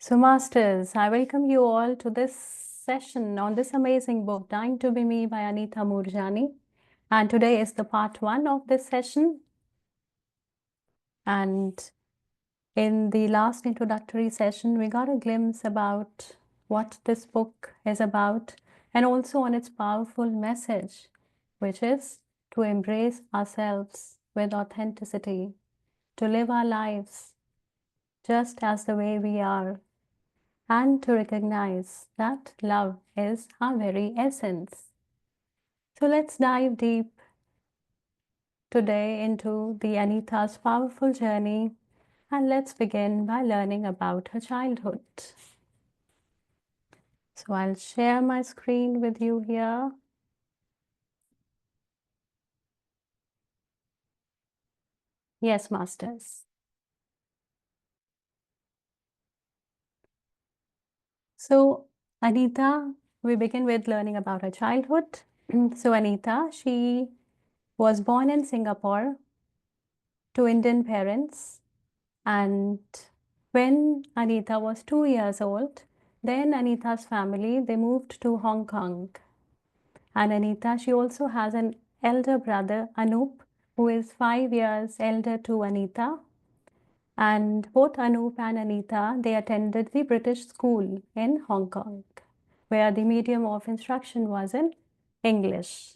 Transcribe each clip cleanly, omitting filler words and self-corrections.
So, Masters, I welcome you all to this session on this amazing book, Dying to Be Me by Anita Moorjani. And today is the part one of this session. And in the last introductory session, we got a glimpse about what this book is about and also on its powerful message, which is to embrace ourselves with authenticity, to live our lives just as the way we are, and to recognize that love is our very essence. So let's dive deep today into the Anita's powerful journey, and let's begin by learning about her childhood. So I'll share my screen with you here. Yes, Masters. So Anita, we begin with learning about her childhood. So Anita, she was born in Singapore to Indian parents. And when Anita was 2 years old, then Anita's family, they moved to Hong Kong. And Anita, she also has an elder brother, Anup, who is 5 years elder to Anita. And both Anup and Anita, they attended the British school in Hong Kong, where the medium of instruction was in English.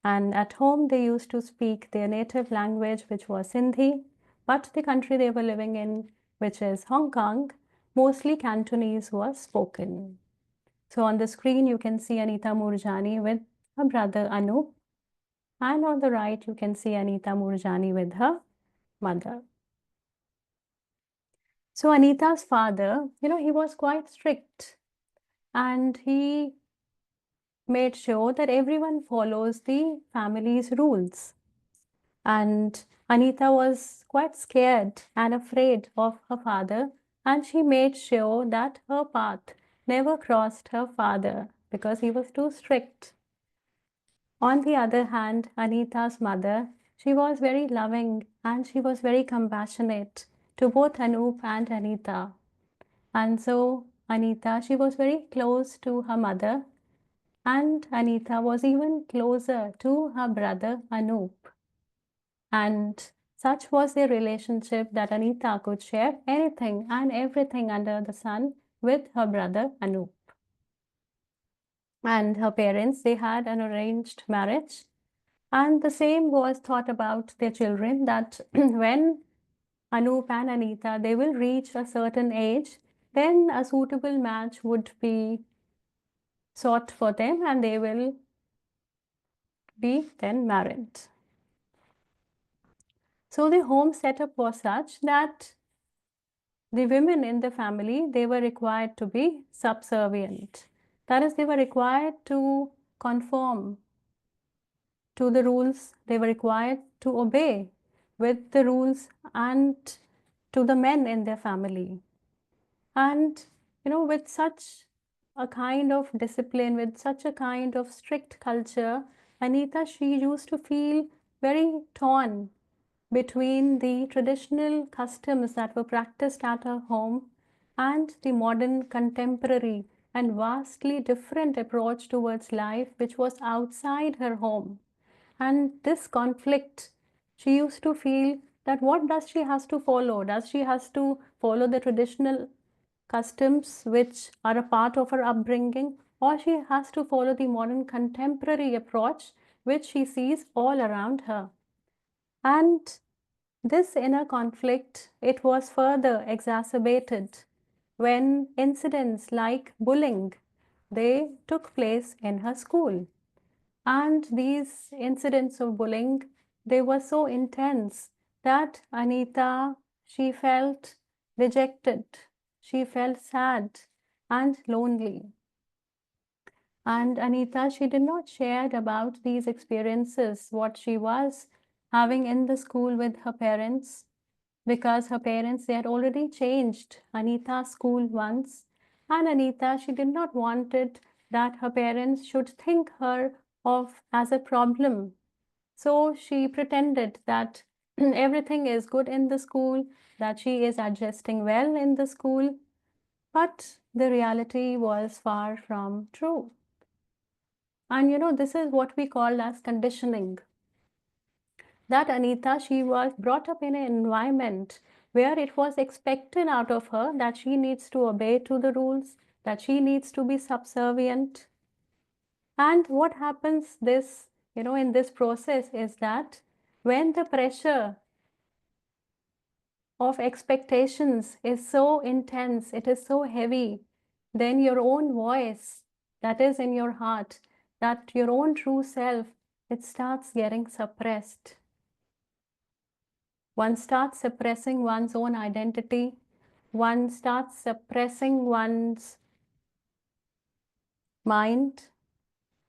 And at home, they used to speak their native language, which was Sindhi, but the country they were living in, which is Hong Kong, mostly Cantonese was spoken. So on the screen, you can see Anita Moorjani with her brother Anup, and on the right, you can see Anita Moorjani with her mother. So Anita's father, he was quite strict, and he made sure that everyone follows the family's rules. And Anita was quite scared and afraid of her father, and she made sure that her path never crossed her father because he was too strict. On the other hand, Anita's mother, she was very loving and she was very compassionate to both Anup and Anita. And so Anita, she was very close to her mother, and Anita was even closer to her brother Anup. And such was their relationship that Anita could share anything and everything under the sun with her brother Anup. And her parents, they had an arranged marriage. And the same was thought about their children, that when Anup and Anita, they will reach a certain age, then a suitable match would be sought for them and they will be then married. So the home setup was such that the women in the family, they were required to be subservient. That is, they were required to conform to the rules, they were required to obey with the rules and to the men in their family. And, with such a kind of discipline, with such a kind of strict culture, Anita, she used to feel very torn between the traditional customs that were practiced at her home and the modern, contemporary, and vastly different approach towards life which was outside her home. And this conflict, she used to feel that what does she has to follow? Does she has to follow the traditional customs which are a part of her upbringing, or she has to follow the modern contemporary approach which she sees all around her? And this inner conflict, it was further exacerbated when incidents like bullying, they took place in her school. And these incidents of bullying, they were so intense that Anita, she felt rejected, she felt sad and lonely. And Anita, she did not share about these experiences, what she was having in the school with her parents, because her parents, they had already changed Anita's school once. And Anita, she did not want it that her parents should think her of as a problem. So she pretended that everything is good in the school, that she is adjusting well in the school. But the reality was far from true. And this is what we call as conditioning. That Anita, she was brought up in an environment where it was expected out of her that she needs to obey to the rules, that she needs to be subservient. And what happens in this process is that when the pressure of expectations is so intense, it is so heavy, then your own voice that is in your heart, that your own true self, it starts getting suppressed. One starts suppressing one's own identity. One starts suppressing one's mind.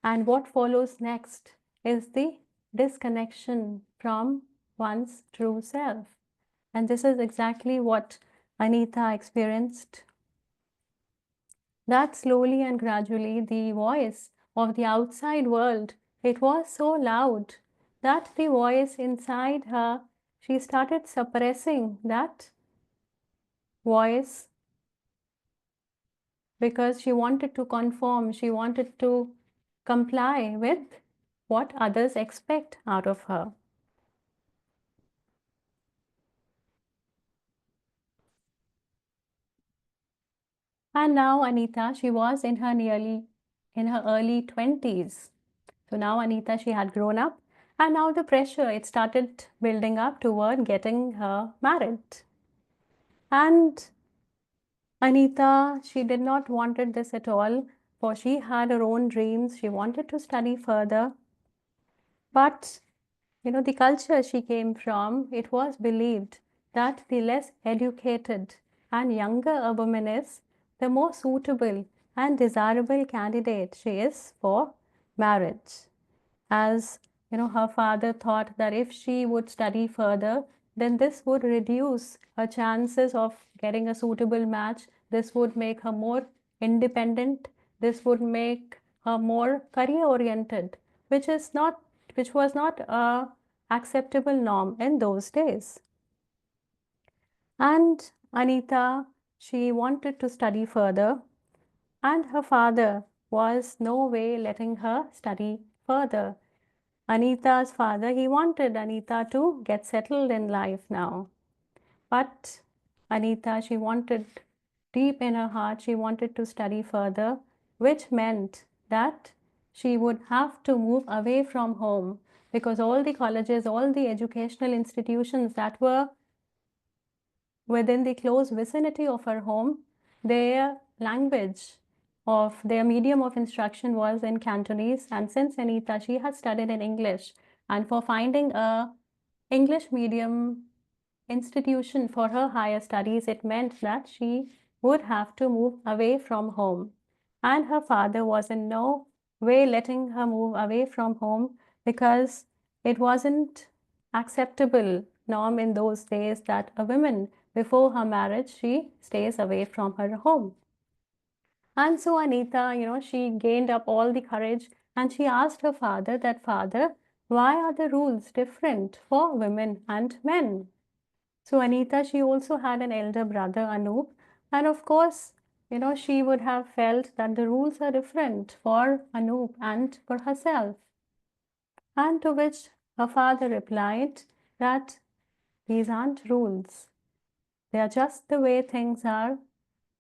And what follows next is the disconnection from one's true self. And this is exactly what Anita experienced. That slowly and gradually the voice of the outside world, it was so loud that the voice inside her, she started suppressing that voice because she wanted to conform, she wanted to comply with what others expect out of her. And now Anita, she was in her early 20s. So now Anita, she had grown up, and now the pressure, it started building up toward getting her married. And Anita, she did not wanted this at all, for she had her own dreams. She wanted to study further. But the culture she came from, it was believed that the less educated and younger a woman is, the more suitable and desirable candidate she is for marriage. As her father thought that if she would study further, then this would reduce her chances of getting a suitable match. This would make her more independent. This would make her more career oriented, which was not a acceptable norm in those days. And Anita, she wanted to study further, and her father was no way letting her study further. Anita's father, he wanted Anita to get settled in life now. But Anita, she wanted, deep in her heart, she wanted to study further, which meant that she would have to move away from home because all the colleges, all the educational institutions that were within the close vicinity of her home, their language of their medium of instruction was in Cantonese. And since Anita, she had studied in English, and for finding a English medium institution for her higher studies, it meant that she would have to move away from home. And her father was in no way letting her move away from home because it wasn't acceptable norm in those days that a woman before her marriage she stays away from her home. And so Anita, she gained up all the courage and she asked her father that, Father, why are the rules different for women and men? So Anita, she also had an elder brother, Anup, and of course, she would have felt that the rules are different for Anup and for herself. And to which her father replied that these aren't rules. They are just the way things are,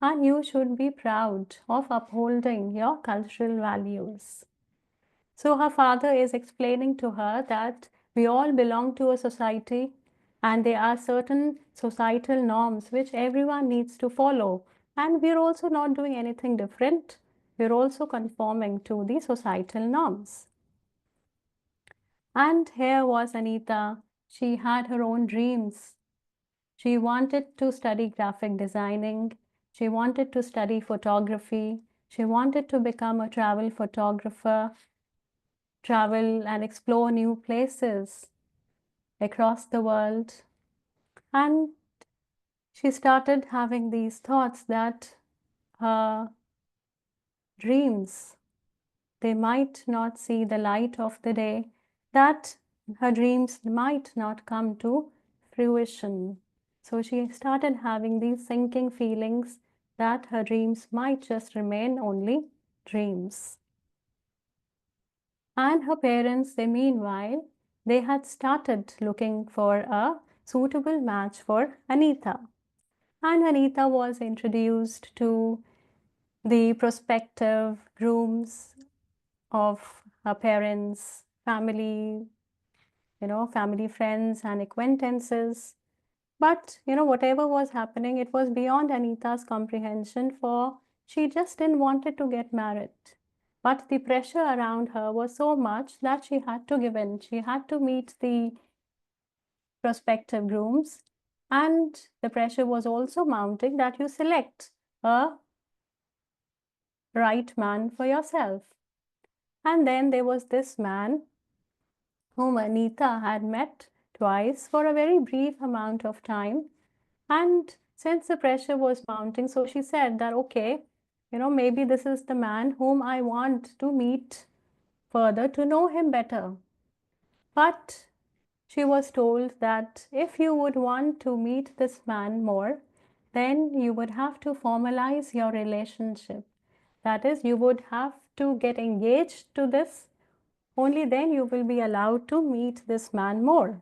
and you should be proud of upholding your cultural values. So her father is explaining to her that we all belong to a society and there are certain societal norms which everyone needs to follow. And we're also not doing anything different. We're also conforming to the societal norms. And here was Anita. She had her own dreams. She wanted to study graphic designing. She wanted to study photography. She wanted to become a travel photographer, travel and explore new places across the world. And she started having these thoughts that her dreams, they might not see the light of the day, that her dreams might not come to fruition. So she started having these sinking feelings that her dreams might just remain only dreams. And her parents, meanwhile, they had started looking for a suitable match for Anita. And Anita was introduced to the prospective grooms of her parents, family, family friends and acquaintances. But, whatever was happening, it was beyond Anita's comprehension, for she just didn't wanted to get married. But the pressure around her was so much that she had to give in. She had to meet the prospective grooms, and the pressure was also mounting that you select a right man for yourself. And then there was this man whom Anita had met twice for a very brief amount of time. And since the pressure was mounting, so she said that, okay, maybe this is the man whom I want to meet further to know him better. But she was told that if you would want to meet this man more, then you would have to formalize your relationship. That is, you would have to get engaged to this. Only then you will be allowed to meet this man more.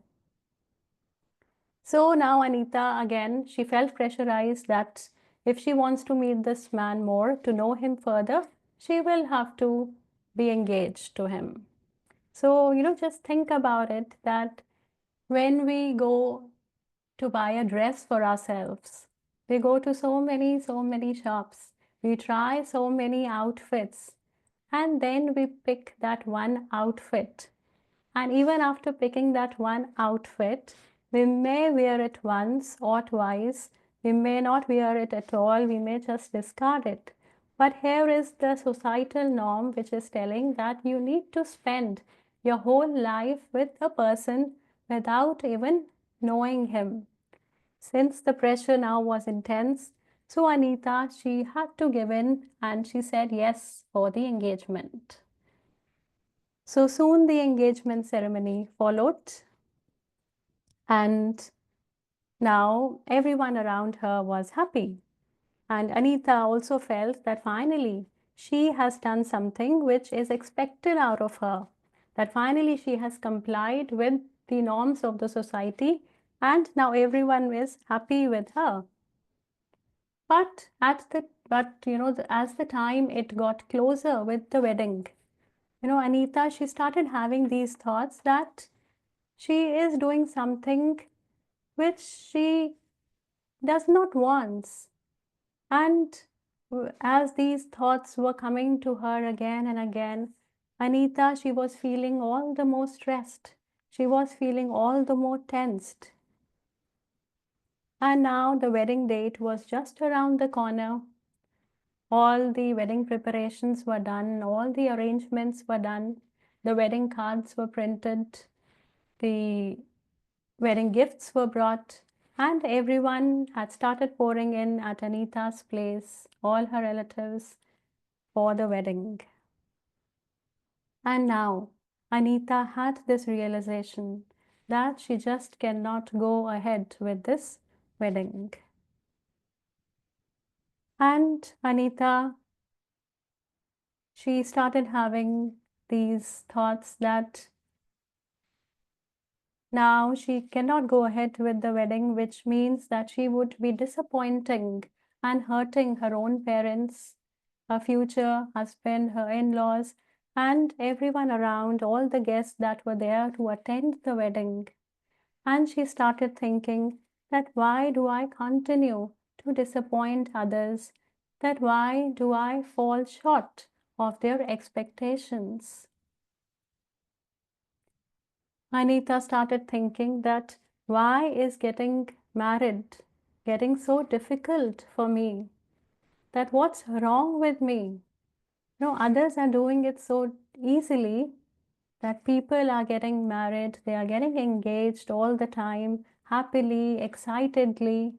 So now Anita, again, she felt pressurized that if she wants to meet this man more, to know him further, she will have to be engaged to him. So, just think about it, that when we go to buy a dress for ourselves, we go to so many shops, we try so many outfits, and then we pick that one outfit. And even after picking that one outfit, we may wear it once or twice, we may not wear it at all, we may just discard it. But here is the societal norm which is telling that you need to spend your whole life with a person without even knowing him. Since the pressure now was intense, so Anita, she had to give in and she said yes for the engagement. So soon the engagement ceremony followed, and now everyone around her was happy. And Anita also felt that finally she has done something which is expected out of her, that finally she has complied with the norms of the society, and now everyone is happy with her. But as the time it got closer with the wedding, Anita, she started having these thoughts that she is doing something which she does not want. And as these thoughts were coming to her again and again, Anita, she was feeling all the more stressed. She was feeling all the more tensed. And now the wedding date was just around the corner. All the wedding preparations were done, all the arrangements were done, the wedding cards were printed, the wedding gifts were brought, and everyone had started pouring in at Anita's place, all her relatives, for the wedding. And now Anita had this realization that she just cannot go ahead with this wedding. And Anita, she started having these thoughts that now she cannot go ahead with the wedding, which means that she would be disappointing and hurting her own parents, her future husband, her in-laws, and everyone around, all the guests that were there to attend the wedding. And she started thinking that why do I continue to disappoint others? That why do I fall short of their expectations? Anita started thinking that why is getting married getting so difficult for me? That what's wrong with me? Others are doing it so easily, that people are getting married, they are getting engaged all the time, happily, excitedly,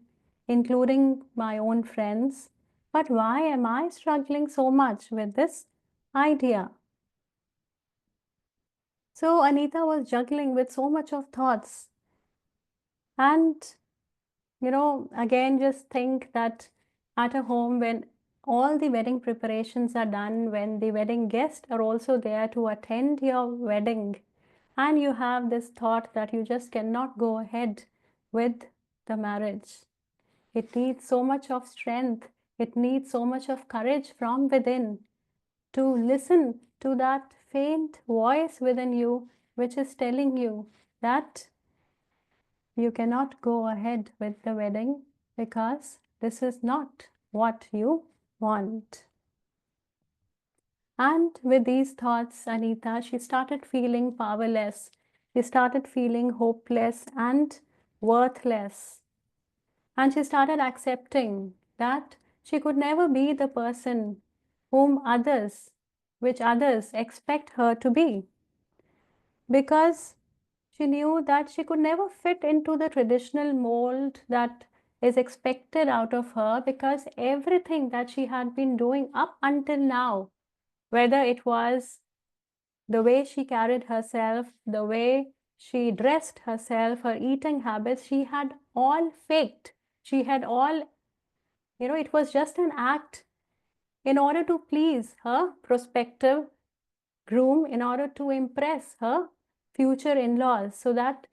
including my own friends. But why am I struggling so much with this idea? So Anita was juggling with so much of thoughts. And again, just think that at a home when all the wedding preparations are done, when the wedding guests are also there to attend your wedding, and you have this thought that you just cannot go ahead with the marriage. It needs so much of strength, it needs so much of courage from within to listen to that faint voice within you which is telling you that you cannot go ahead with the wedding because this is not what you want. And with these thoughts, Anita, she started feeling powerless. She started feeling hopeless and worthless. And she started accepting that she could never be the person which others expect her to be. Because she knew that she could never fit into the traditional mold that is expected out of her, because everything that she had been doing up until now, whether it was the way she carried herself, the way she dressed herself, her eating habits, she had all faked. She had all, it was just an act in order to please her prospective groom, in order to impress her future in-laws, so that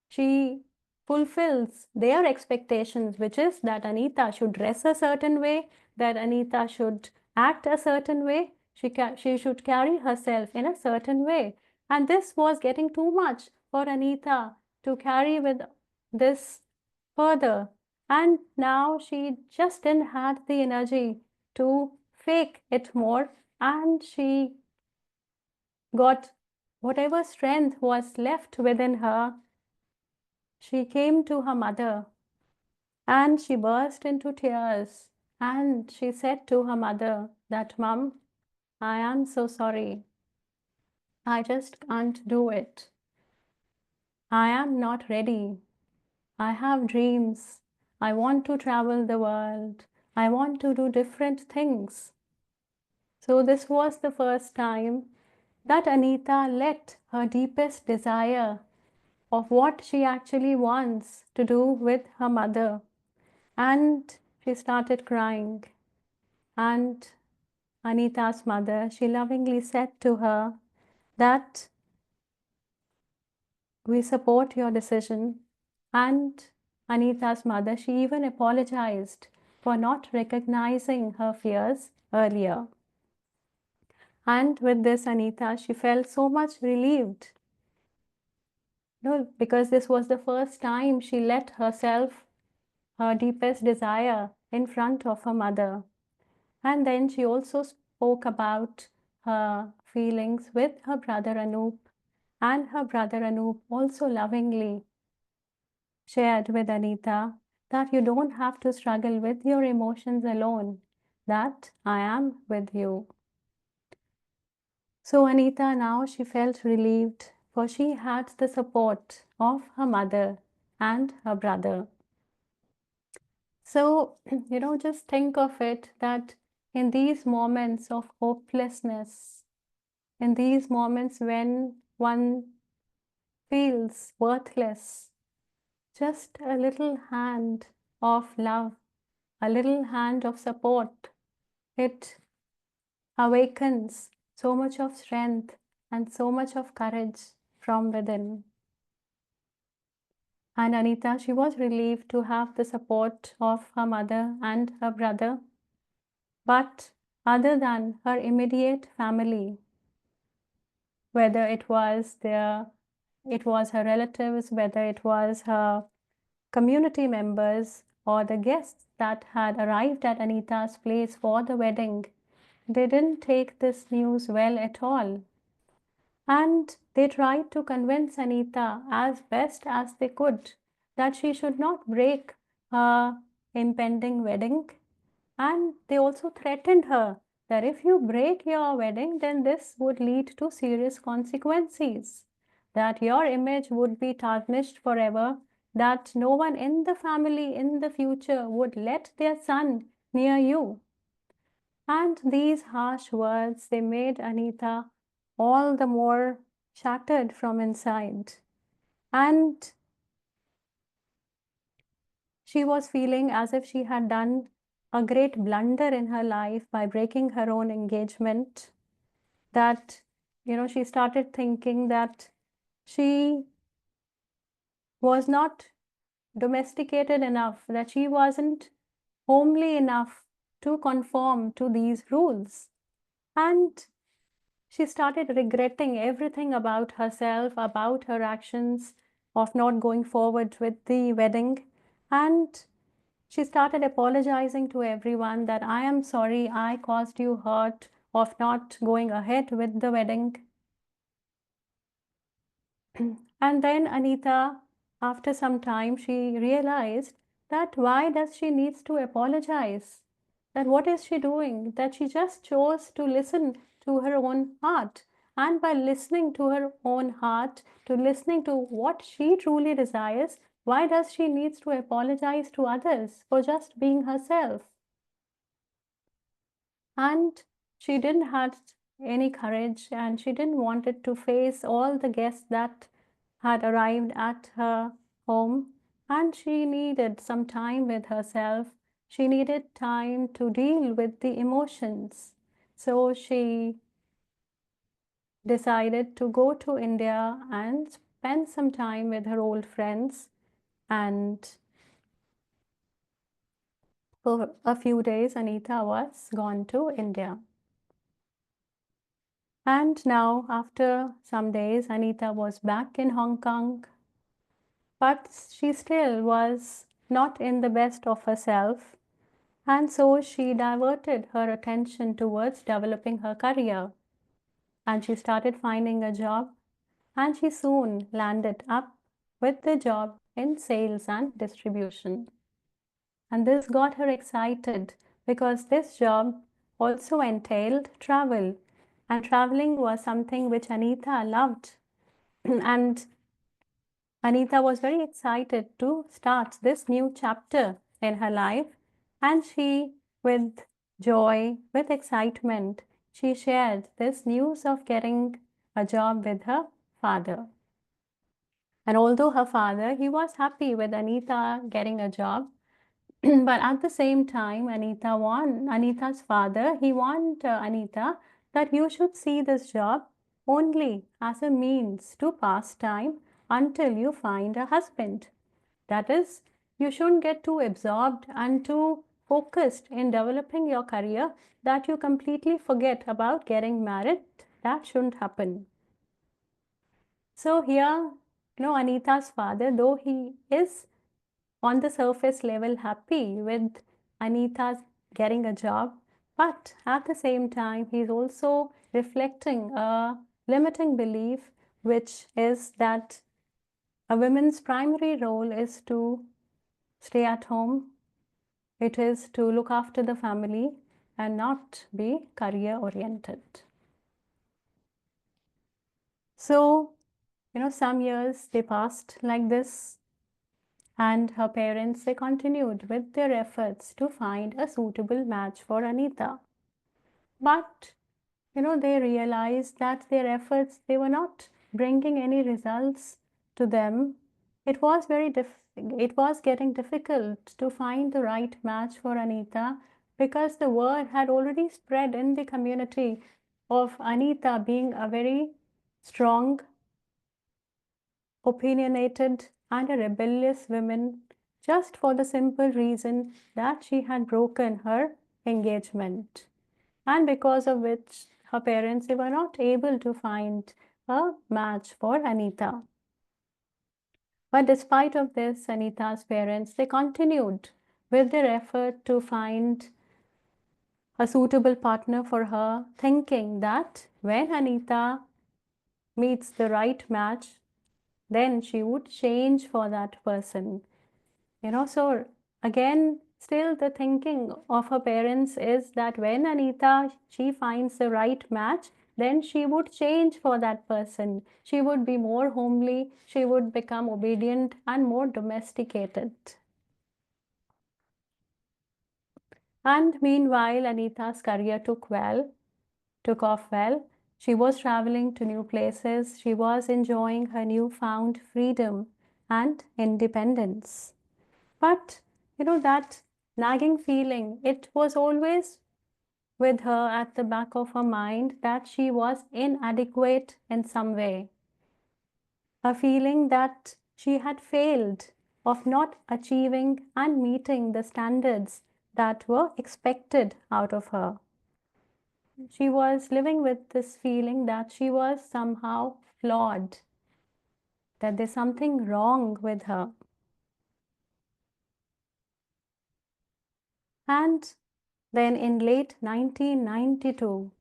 she fulfills their expectations, which is that Anita should dress a certain way, that Anita should act a certain way, she should carry herself in a certain way. And this was getting too much for Anita to carry with this further. And now she just didn't have the energy to fake it more, and she got whatever strength was left within her. She came to her mother and she burst into tears, and she said to her mother that, "Mum, I am so sorry. I just can't do it. I am not ready. I have dreams. I want to travel the world. I want to do different things." So this was the first time that Anita let her deepest desire of what she actually wants to do with her mother. And she started crying. And Anita's mother, she lovingly said to her that, "We support your decision." And Anita's mother, she even apologized for not recognizing her fears earlier. And with this, Anita, she felt so much relieved. No, because this was the first time she let herself, her deepest desire, in front of her mother. And then she also spoke about her feelings with her brother Anoop, and her brother Anoop also lovingly shared with Anita that you don't have to struggle with your emotions alone, that I am with you. So Anita now, she felt relieved, for she had the support of her mother and her brother. So, just think of it that in these moments of hopelessness, in these moments when one feels worthless, just a little hand of love, a little hand of support, it awakens so much of strength and so much of courage from within. And Anita, she was relieved to have the support of her mother and her brother. But other than her immediate family, whether it was her relatives, whether it was her community members, or the guests that had arrived at Anita's place for the wedding, they didn't take this news well at all. And they tried to convince Anita as best as they could that she should not break her impending wedding. And they also threatened her that if you break your wedding, then this would lead to serious consequences, that your image would be tarnished forever, that no one in the family in the future would let their son near you. And these harsh words, they made Anita all the more shattered from inside. And she was feeling as if she had done a great blunder in her life by breaking her own engagement, that, she started thinking that she was not domesticated enough, that she wasn't homely enough to conform to these rules. And she started regretting everything about herself, about her actions of not going forward with the wedding. And she started apologizing to everyone that I am sorry I caused you hurt of not going ahead with the wedding. And then Anita, after some time, she realized that why does she needs to apologize? That what is she doing? That she just chose to listen to her own heart. And by listening to her own heart, to listening to what she truly desires, why does she needs to apologize to others for just being herself? And she didn't have any courage, and she didn't wanted to face all the guests that had arrived at her home, and she needed some time with herself. She needed time to deal with the emotions. So she decided to go to India and spend some time with her old friends. And for a few days, Anita was gone to India. And now, after some days, Anita was back in Hong Kong, but she still was not in the best of herself, and so she diverted her attention towards developing her career. And she started finding a job, and she soon landed up with the job in sales and distribution. And this got her excited because this job also entailed travel, and traveling was something which Anita loved. And Anita was very excited to start this new chapter in her life, and she, with joy, with excitement, she shared this news of getting a job with her father. And although her father, he was happy with Anita getting a job, but at the same time, Anita's father, he warned Anita that you should see this job only as a means to pass time until you find a husband. That is, you shouldn't get too absorbed and too focused in developing your career that you completely forget about getting married. That shouldn't happen. So here, Anita's father, though he is on the surface level happy with Anita's getting a job, but at the same time, he's also reflecting a limiting belief, which is that a woman's primary role is to stay at home, it is to look after the family and not be career oriented. So, some years they passed like this, and her parents, they continued with their efforts to find a suitable match for Anita. But, they realized that their efforts, they were not bringing any results to them. It was it was getting difficult to find the right match for Anita because the word had already spread in the community of Anita being a very strong, opinionated, and a rebellious woman, just for the simple reason that she had broken her engagement, and because of which her parents, they were not able to find a match for Anita. But despite of this, Anita's parents, they continued with their effort to find a suitable partner for her, thinking that when Anita meets the right match, then she would change for that person. So again, still the thinking of her parents is that when Anita, she finds the right match, then she would change for that person. She would be more homely, she would become obedient and more domesticated. And meanwhile, Anita's career took off well. She was traveling to new places. She was enjoying her newfound freedom and independence. But that nagging feeling. It was always with her at the back of her mind that she was inadequate in some way. A feeling that she had failed of not achieving and meeting the standards that were expected out of her. She was living with this feeling that she was somehow flawed, that there's something wrong with her. And then in late 1992,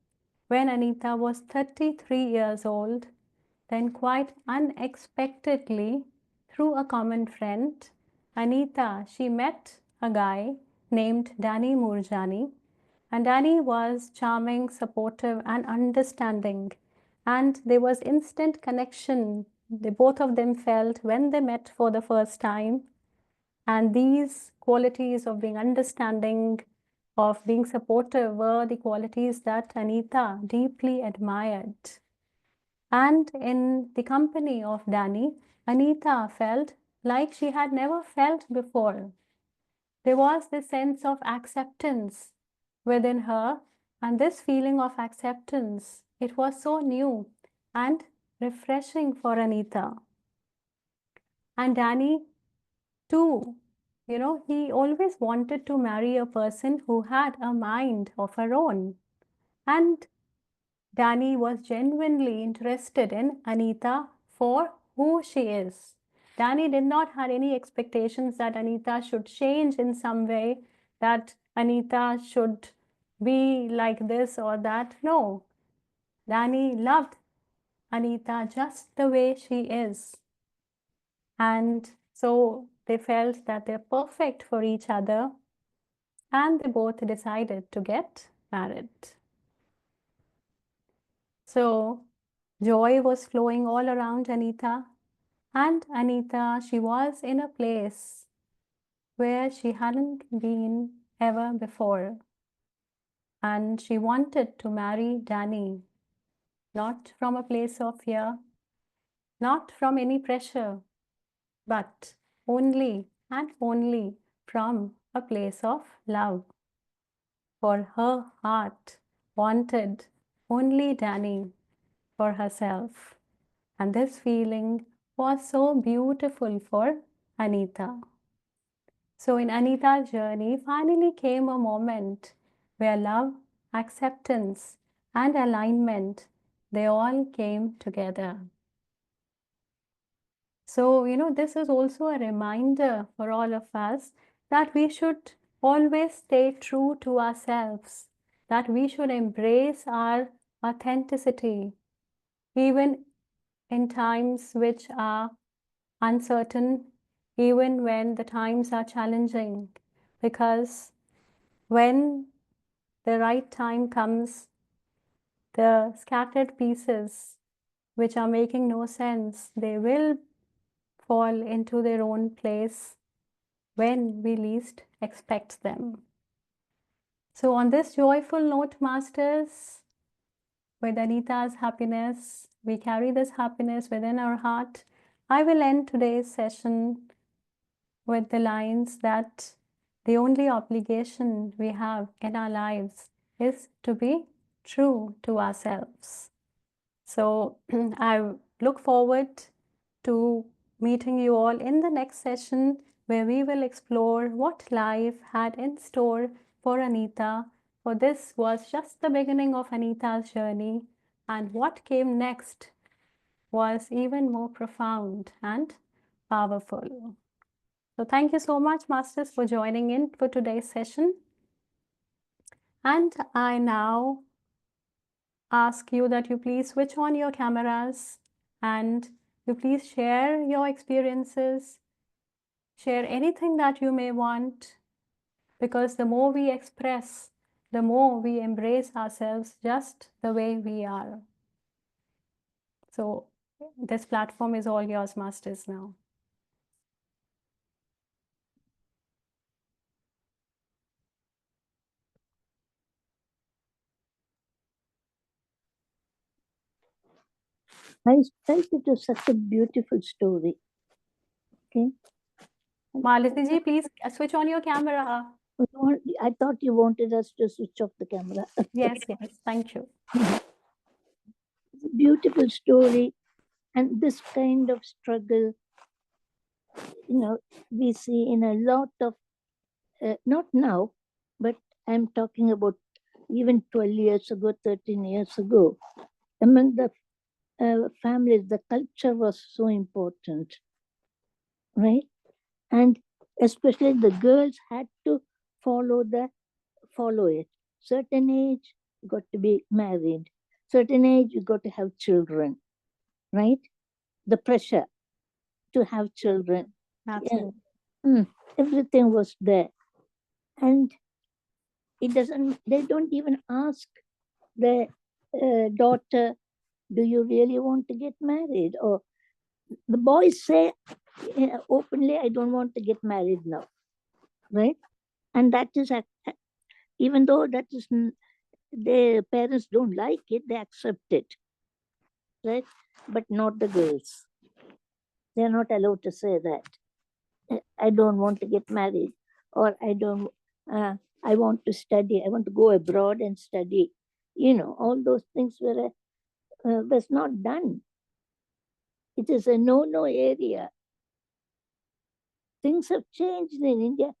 when Anita was 33 years old, then quite unexpectedly, through a common friend, Anita, she met a guy named Danny Murjani. And Danny was charming, supportive, and understanding. And there was instant connection. They both of them felt when they met for the first time. And these qualities of being understanding, of being supportive, were the qualities that Anita deeply admired. And in the company of Danny, Anita felt like she had never felt before. There was this sense of acceptance within her, and this feeling of acceptance, it was so new and refreshing for Anita. And Danny, too, he always wanted to marry a person who had a mind of her own. And Danny was genuinely interested in Anita for who she is. Danny did not have any expectations that Anita should change in some way, that Anita should be like this or that. No, Danny loved Anita just the way she is. And so they felt that they're perfect for each other, and they both decided to get married. So joy was flowing all around Anita, and Anita, she was in a place where she hadn't been ever before. And she wanted to marry Danny, not from a place of fear, not from any pressure, but only and only from a place of love. For her heart wanted only Danny for herself. And this feeling was so beautiful for Anita. So in Anita's journey, finally came a moment where love, acceptance, and alignment, they all came together. So, this is also a reminder for all of us that we should always stay true to ourselves, that we should embrace our authenticity, even in times which are uncertain, even when the times are challenging, because when the right time comes, the scattered pieces which are making no sense, they will fall into their own place when we least expect them. So on this joyful note, Masters, with Anita's happiness, we carry this happiness within our heart. I will end today's session with the lines that the only obligation we have in our lives is to be true to ourselves. So I look forward to meeting you all in the next session, where we will explore what life had in store for Anita. For this was just the beginning of Anita's journey, and what came next was even more profound and powerful. So thank you so much, Masters, for joining in for today's session. And I now ask you that you please switch on your cameras and you please share your experiences, share anything that you may want, because the more we express, the more we embrace ourselves just the way we are. So this platform is all yours, Masters, now. I felt it was such a beautiful story. Okay. Malati ji, please switch on your camera. I thought you wanted us to switch off the camera. Yes, yes. Thank you. It's a beautiful story. And this kind of struggle, we see in a lot of, not now, but I'm talking about even 12 years ago, 13 years ago. Among the families, the culture was so important, right? And especially the girls had to follow it. Certain age, you got to be married. Certain age, you got to have children, right? The pressure to have children. Yeah. Absolutely. Everything was there. And they don't even ask the daughter, do you really want to get married? Or the boys say openly, I don't want to get married now, right? And that is, even though that is, their parents don't like it, they accept it, right? But not the girls. They're not allowed to say that. I don't want to get married, or I don't. I want to study. I want to go abroad and study. All those things was not done. It is a no area. Things have changed in India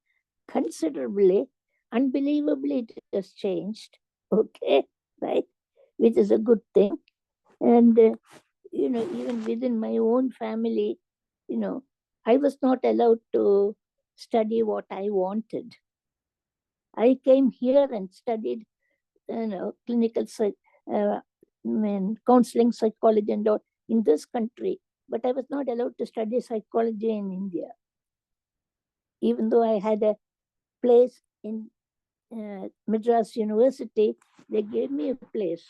considerably. Unbelievably, it has changed. Okay, right? Which is a good thing. And even within my own family, I was not allowed to study what I wanted. I came here and studied, clinical counseling psychology and all in this country, but I was not allowed to study psychology in India, even though I had a place in Madras University. They gave me a place,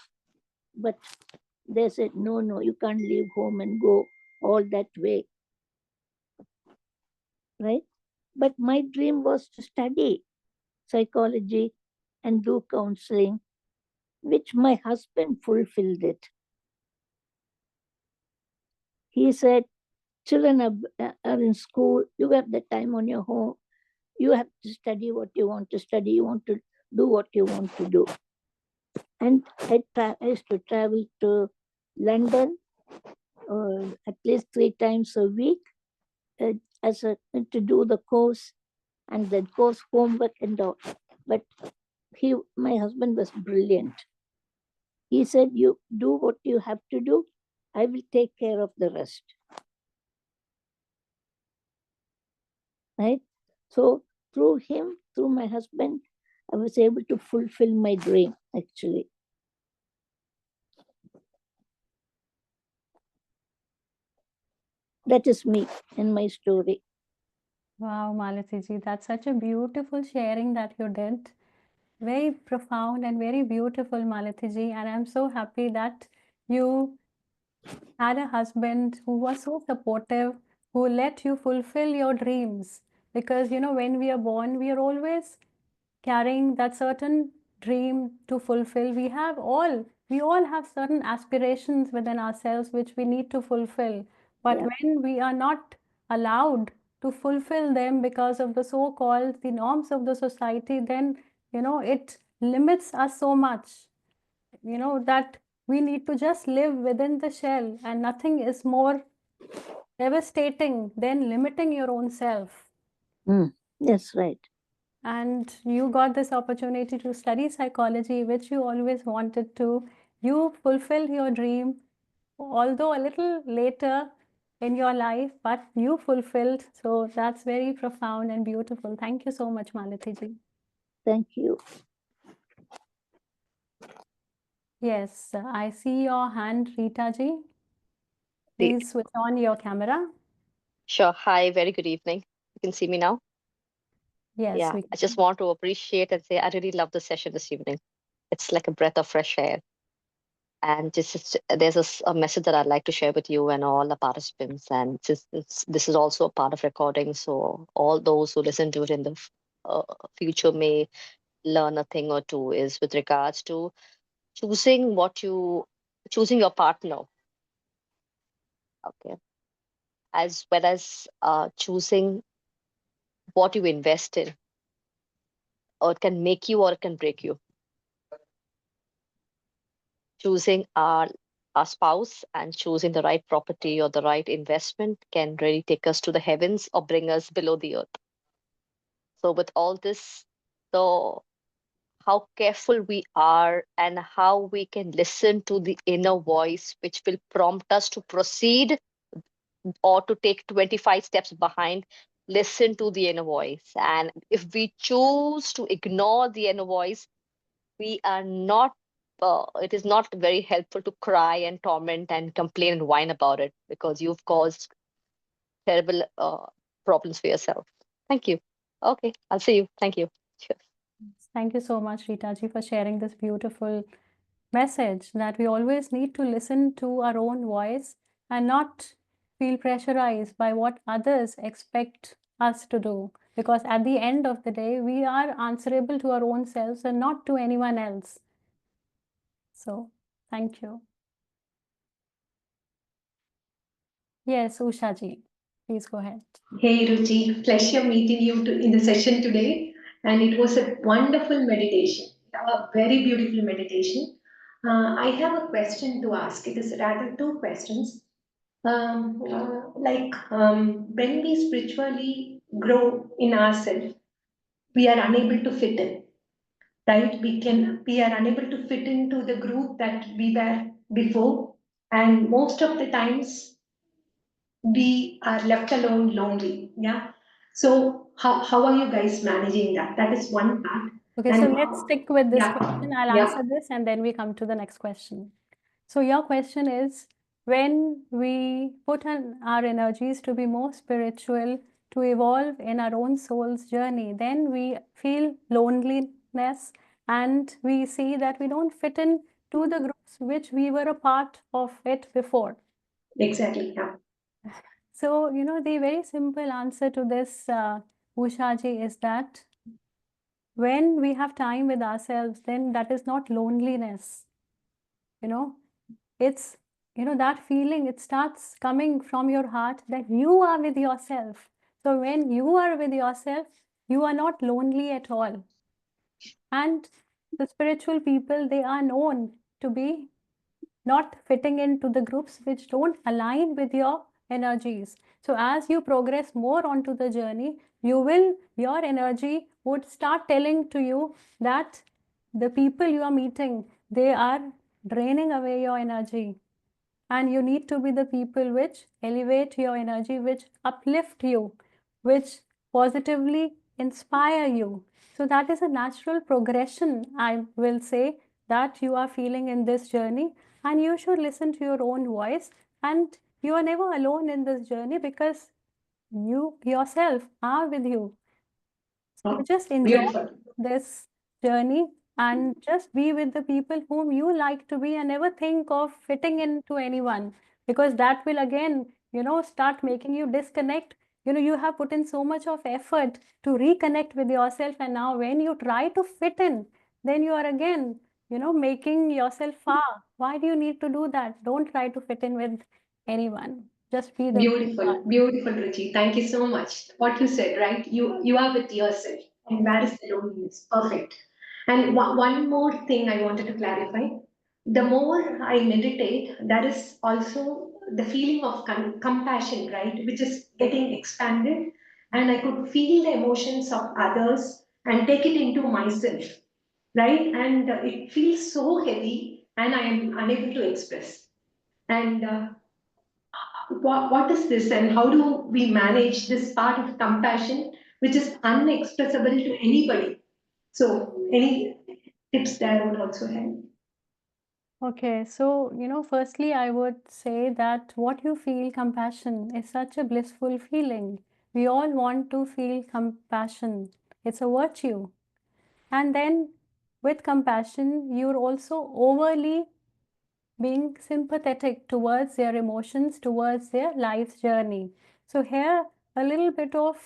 but they said, no, you can't leave home and go all that way, right? But my dream was to study psychology and do counseling, which my husband fulfilled it. He said, children are in school, you have the time on your home, you have to study what you want to study, you want to do what you want to do. And I used to travel to London at least 3 times a week uh, to do the course and the course homework and all. But my husband was brilliant. He said, you do what you have to do, I will take care of the rest. Right? So through him, through my husband, I was able to fulfill my dream, actually. That is me and my story. Wow, Malati ji, that's such a beautiful sharing that you did. Very profound and very beautiful, Malati ji. And I'm so happy that you had a husband who was so supportive, who let you fulfill your dreams. Because, when we are born, we are always carrying that certain dream to fulfill. We all have certain aspirations within ourselves which we need to fulfill. But Yeah. when we are not allowed to fulfill them because of the so-called the norms of the society, then it limits us so much, that we need to just live within the shell, and nothing is more devastating than limiting your own self. That's right. And you got this opportunity to study psychology, which you always wanted to. You fulfilled your dream, although a little later in your life, but you fulfilled. So that's very profound and beautiful. Thank you so much, Malati ji. Thank you. Yes, I see your hand, Rita ji. Please switch on your camera. Sure. Hi, very good evening. You can see me now. Yes, Yeah, we I just can. want to appreciate and say I really love the session this evening. It's like a breath of fresh air. And there's a message that I'd like to share with you and all the participants. And since this is also a part of recording, so all those who listen to it in the uh, future may learn a thing or two, is with regards to choosing choosing your partner, okay, as well as choosing what you invest in. or it can make you or it can break you. Choosing our spouse and choosing the right property or the right investment can really take us to the heavens or bring us below the earth. So with all this, the how careful we are and how we can listen to the inner voice, which will prompt us to proceed or to take 25 steps behind. Listen to the inner voice. And if we choose to ignore the inner voice, we are not, it is not very helpful to cry and torment and complain and whine about it, because you've caused terrible problems for yourself. Thank you. Okay, I'll see you. Thank you. Cheers. Thank you so much, Rita ji, for sharing this beautiful message that we always need to listen to our own voice and not feel pressurized by what others expect us to do. Because at the end of the day, we are answerable to our own selves and not to anyone else. So, thank you. Yes, Usha ji, please go ahead. Hey Ruchi, pleasure meeting you in the session today, and it was a wonderful meditation, a very beautiful meditation. I have a question to ask. It is rather two questions. When we spiritually grow in ourselves, we are unable to fit in, right? We are unable to fit into the group that we were before, and most of the times we are left alone lonely. Yeah. So how are you guys managing that? That is one part. Okay, And so let's stick with this yeah, question. I'll yeah, answer this and then we come to the next question. So your question is, when we put on our energies to be more spiritual, to evolve in our own soul's journey, then we feel loneliness and we see that we don't fit in to the groups which we were a part of it before. exactly. Yeah. So, the very simple answer to this, Ushaji, is that when we have time with ourselves, then that is not loneliness. It's, that feeling, it starts coming from your heart that you are with yourself. So when you are with yourself, you are not lonely at all. And the spiritual people, they are known to be not fitting into the groups which don't align with your energies. So as you progress more onto the journey, your energy would start telling to you that the people you are meeting, they are draining away your energy. And you need to be the people which elevate your energy, which uplift you, which positively inspire you. So that is a natural progression, I will say, that you are feeling in this journey. And you should listen to your own voice. And you are never alone in this journey because you yourself are with you. So just enjoy Beautiful. this journey and just be with the people whom you like to be and never think of fitting into anyone, because that will again, start making you disconnect. You have put in so much of effort to reconnect with yourself, and now when you try to fit in, then you are again, making yourself far. Why do you need to do that? Don't try to fit in with anyone. Just be the way you Beautiful, are. beautiful, Ruchi. Thank you so much. What you said, right? You are with yourself, and that is the loneliness. Perfect. And one more thing I wanted to clarify. The more I meditate, that is also the feeling of compassion, right? Which is getting expanded, and I could feel the emotions of others and take it into myself, right? And it feels so heavy, and I am unable to express. And what is this, and how do we manage this part of compassion which is unexpressible to anybody? So any tips there would also help. Okay, so, firstly, I would say that what you feel, compassion, is such a blissful feeling. We all want to feel compassion. It's a virtue. And then with compassion, you're also overly being sympathetic towards their emotions, towards their life's journey. So here, a little bit of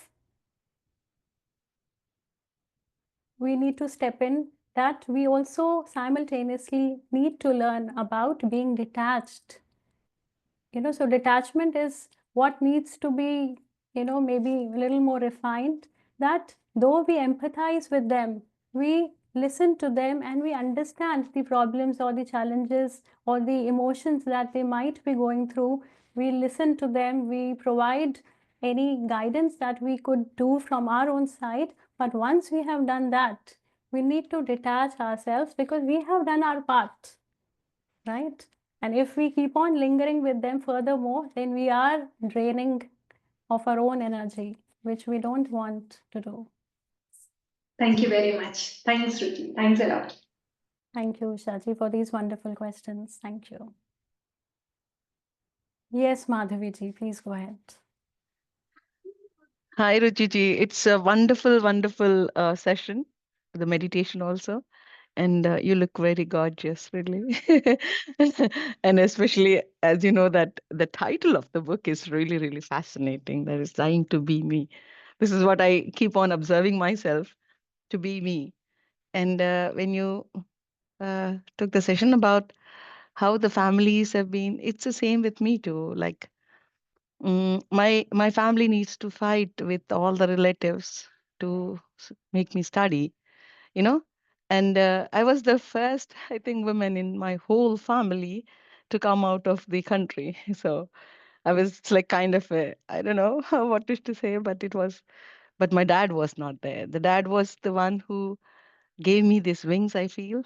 we need to step in, that we also simultaneously need to learn about being detached. So detachment is what needs to be, maybe a little more refined, that though we empathize with them, we listen to them and we understand the problems or the challenges or the emotions that they might be going through. We listen to them, we provide any guidance that we could do from our own side. But once we have done that, we need to detach ourselves because we have done our part, right? And if we keep on lingering with them furthermore, then we are draining of our own energy, which we don't want to do. Thank you very much. Thanks, Ruchi. Thanks a lot. Thank you, Ushaji, for these wonderful questions. Thank you. Yes, Madhaviji, please go ahead. Hi, Ruchiji. It's a wonderful, wonderful session, the meditation also. And you look very gorgeous, really. And especially as you know that the title of the book is really, really fascinating. That is Dying to Be Me. This is what I keep on observing myself, to be me. And when you took the session about how the families have been, it's the same with me too. Like my family needs to fight with all the relatives to make me study, you know. And I was the first, I think, woman in my whole family to come out of the country. So I was like kind of a, I don't know what to say, but it was. But my dad was not there. The dad was the one who gave me these wings, I feel,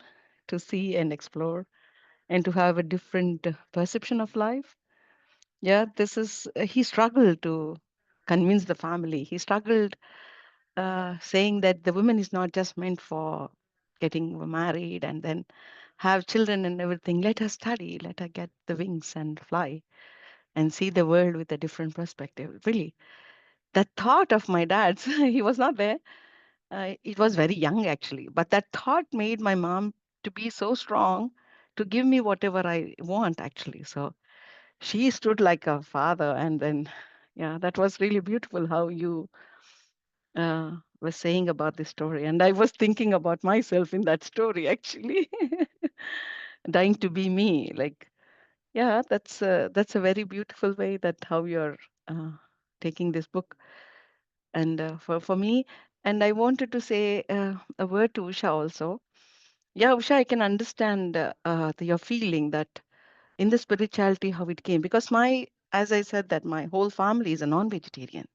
to see and explore and to have a different perception of life. Yeah, this is, he struggled to convince the family. He struggled saying that the woman is not just meant for getting married and then have children and everything. Let her study, let her get the wings and fly and see the world with a different perspective. Really, that thought of my dad's, he was not there. It was very young actually, but that thought made my mom to be so strong to give me whatever I want actually. So she stood like a father, and then yeah, that was really beautiful how you was saying about this story, and I was thinking about myself in that story actually. Dying to be me, like, yeah, that's a very beautiful way that how you're uh, taking this book. And for me, and I wanted to say a word to Usha also. Yeah, Usha, I can understand your feeling that in the spirituality how it came, because my, as I said, that my whole family is a non-vegetarian,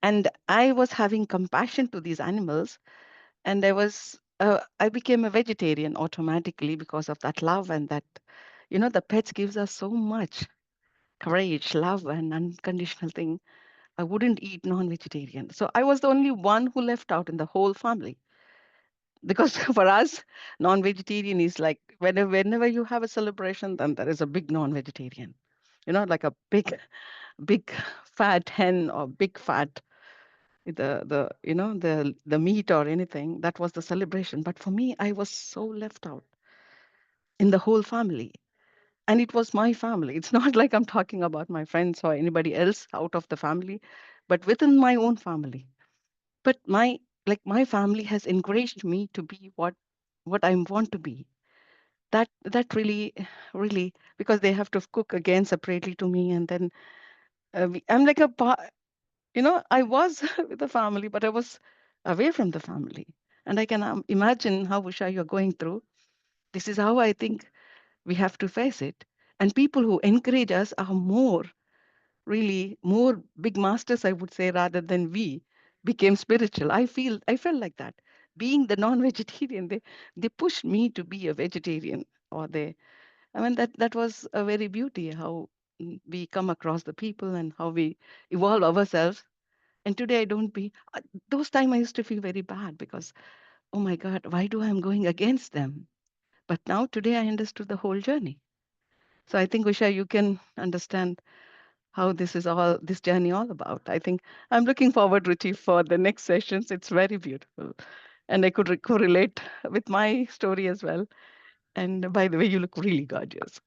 and I was having compassion to these animals, and I became a vegetarian automatically because of that love, and that, you know, the pets gives us so much courage, love, and unconditional thing. I wouldn't eat non-vegetarian, so I was the only one who left out in the whole family, because for us, non-vegetarian is like whenever you have a celebration, then there is a big non-vegetarian, you know, like a big fat hen or big fat, the you know, the meat or anything. That was the celebration. But for me, I was so left out in the whole family, and it was my family. It's not like I'm talking about my friends or anybody else out of the family, but within my own family. But my family has encouraged me to be what I want to be. That really, really, because they have to cook again separately to me, and then I'm like you know, I was with the family, but I was away from the family. And I can imagine how, Usha, you're going through. This is how I think we have to face it. And people who encourage us are really more big masters, I would say, rather than we became spiritual. I felt like that. Being the non-vegetarian, they pushed me to be a vegetarian, or I mean, that was a very beauty how we come across the people and how we evolve ourselves. And today I don't be those time I used to feel very bad because, oh my God, why do I'm going against them? But now today I understood the whole journey. So I think, Usha, you can understand how this journey all about. I think I'm looking forward, Ruchi, for the next sessions. It's very beautiful. And I could correlate with my story as well. And by the way, you look really gorgeous.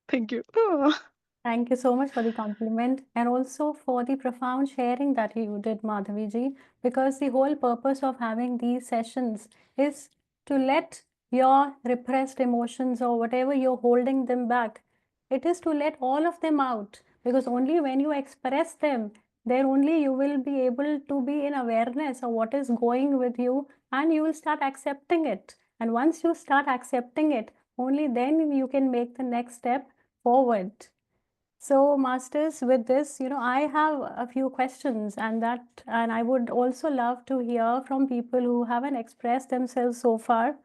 Thank you. Oh. Thank you so much for the compliment and also for the profound sharing that you did, Madhaviji, because the whole purpose of having these sessions is to let your repressed emotions or whatever you're holding them back, it is to let all of them out, because only when you express them, Then only you will be able to be in awareness of what is going with you, and you will start accepting it. And once you start accepting it, only then you can make the next step forward. So, masters, with this, I have a few questions, and I would also love to hear from people who haven't expressed themselves so far.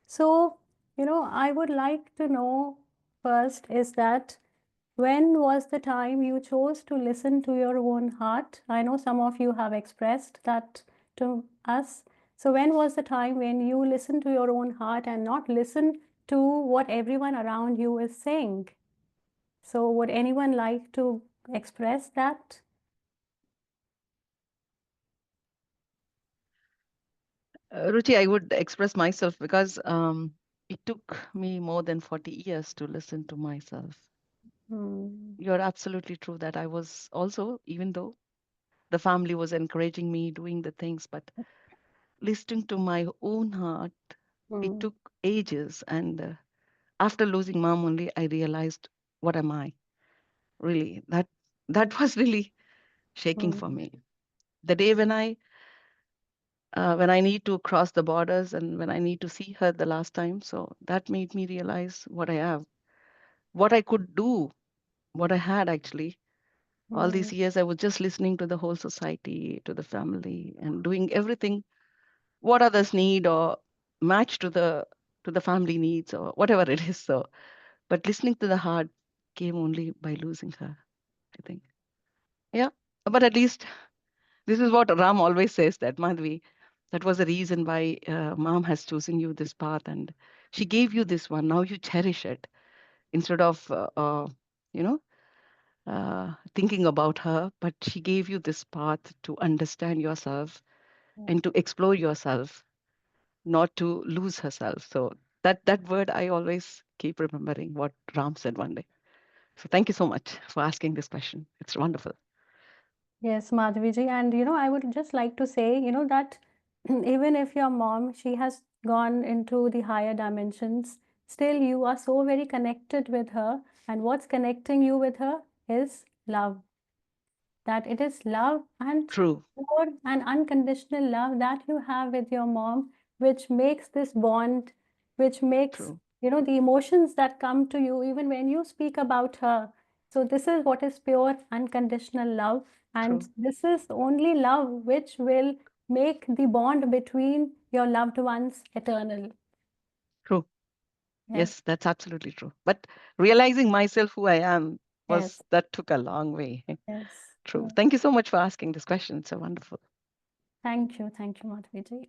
So, I would like to know first is that when was the time you chose to listen to your own heart? I know some of you have expressed that to us. So, when was the time when you listened to your own heart and not listen to what everyone around you is saying? So, would anyone like to express that? Ruchi, I would express myself because it took me more than 40 years to listen to myself. You're absolutely true that I was also, even though the family was encouraging me doing the things, but listening to my own heart, it took ages. And after losing mom only, I realized, what am I? Really, that was really shaking for me. The day when I need to cross the borders and when I need to see her the last time. So that made me realize what I have, what I could do, what I had actually. All these years, I was just listening to the whole society, to the family, and doing everything what others need or match to the family needs or whatever it is. So, but listening to the heart came only by losing her, I think. Yeah, but at least this is what Ram always says that Madhvi, that was the reason why mom has chosen you this path and she gave you this one. Now you cherish it instead of, you know, thinking about her, but she gave you this path to understand yourself and to explore yourself, not to lose herself. So that word I always keep remembering what Ram said one day. So thank you so much for asking this question. It's wonderful. Yes, Madhaviji. And I would just like to say, that even if your mom, she has gone into the higher dimensions, still you are so very connected with her. And what's connecting you with her is love. That it is love and True, pure and unconditional love that you have with your mom, which makes this bond, which makes, true, the emotions that come to you even when you speak about her. So, this is what is pure, unconditional love. And true, this is only love which will make the bond between your loved ones eternal. true. Yes, Yes, that's absolutely true. But realizing myself who I am yes, that took a long way. yes. True. Yes. Thank you so much for asking this question. It's so wonderful. Thank you, Madhviji.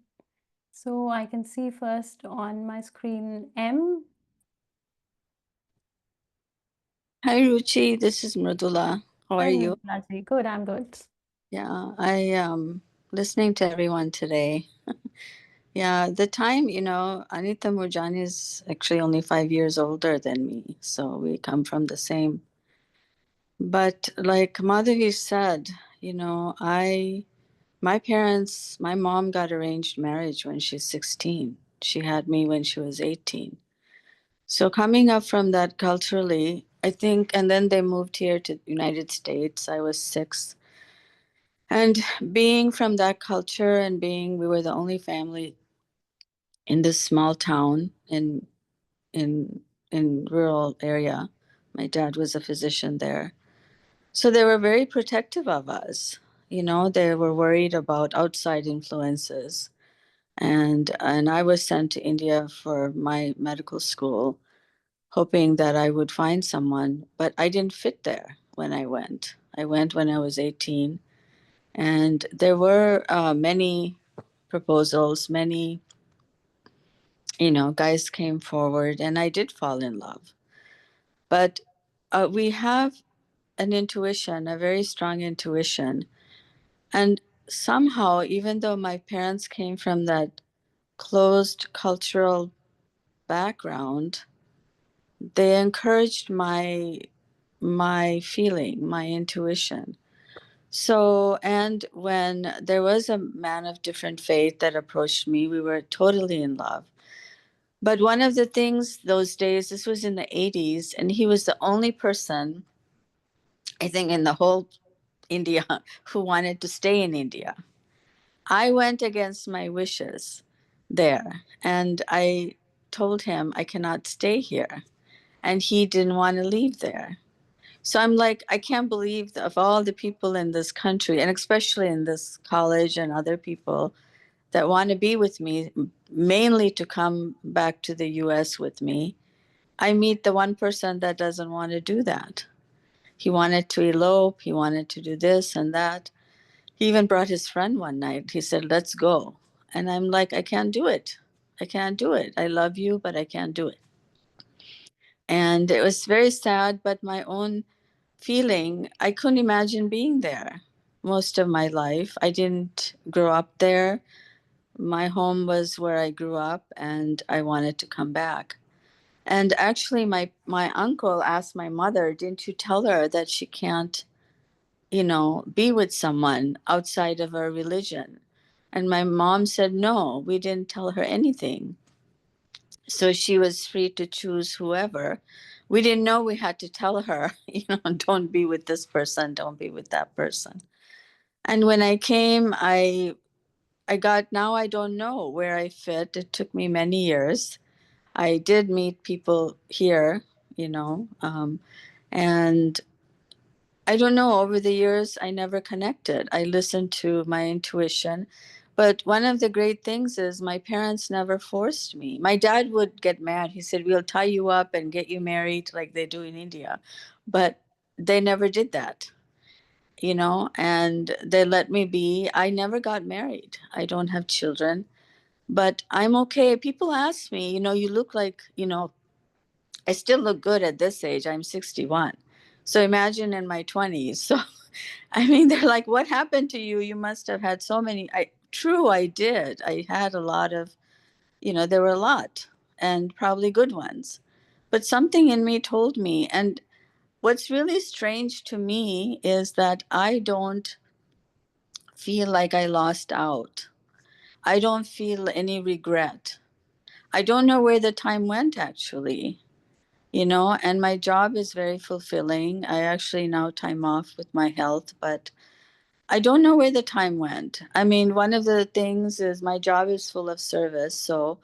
So I can see first on my screen M. Hi, Ruchi. This is Mridula. How are Hi, you? Mridulaji. Good, I'm good. Yeah, I am listening to everyone today. Yeah, the time, Anita Murjani is actually only 5 years older than me, so we come from the same. But like Madhavi said, my mom got arranged marriage when she's 16. She had me when she was 18. So coming up from that culturally, I think, and then they moved here to the United States. I was 6. And being from that culture and we were the only family in this small town in in rural area. My dad was a physician there. So they were very protective of us. They were worried about outside influences. And I was sent to India for my medical school, hoping that I would find someone, but I didn't fit there when I went. I went when I was 18. And there were many proposals, many, guys came forward, and I did fall in love. But we have an intuition, a very strong intuition. And somehow, even though my parents came from that closed cultural background, they encouraged my feeling, my intuition. So, and when there was a man of different faith that approached me, we were totally in love. But one of the things those days, this was in the 80s, and he was the only person, I think, in the whole India who wanted to stay in India. I went against my wishes there, and I told him I cannot stay here, and he didn't want to leave there. So I'm like, I can't believe that of all the people in this country, and especially in this college and other people that want to be with me, mainly to come back to the US with me, I meet the one person that doesn't want to do that. He wanted to elope, he wanted to do this and that. He even brought his friend one night. He said, let's go. And I'm like, I can't do it. I can't do it. I love you, but I can't do it. And it was very sad, but my own feeling, I couldn't imagine being there most of my life. I didn't grow up there. My home was where I grew up, and I wanted to come back. And actually, my uncle asked my mother, didn't you tell her that she can't, be with someone outside of her religion? And my mom said, no, we didn't tell her anything. So she was free to choose whoever. We didn't know we had to tell her, don't be with this person, don't be with that person. And when I came, now I don't know where I fit. It took me many years. I did meet people here, and I don't know, over the years, I never connected. I listened to my intuition. But one of the great things is my parents never forced me. My dad would get mad. He said, we'll tie you up and get you married like they do in India. But they never did that, and they let me be. I never got married. I don't have children, but I'm okay. People ask me, you look like, I still look good at this age. I'm 61. So imagine in my 20s. So I mean, they're like, what happened to you? You must have had so many. True, I did. I had a lot of, there were a lot, and probably good ones. But something in me told me. And what's really strange to me is that I don't feel like I lost out. I don't feel any regret. I don't know where the time went, actually. And my job is very fulfilling. I actually now time off with my health, but I don't know where the time went. I mean, one of the things is my job is full of service. So,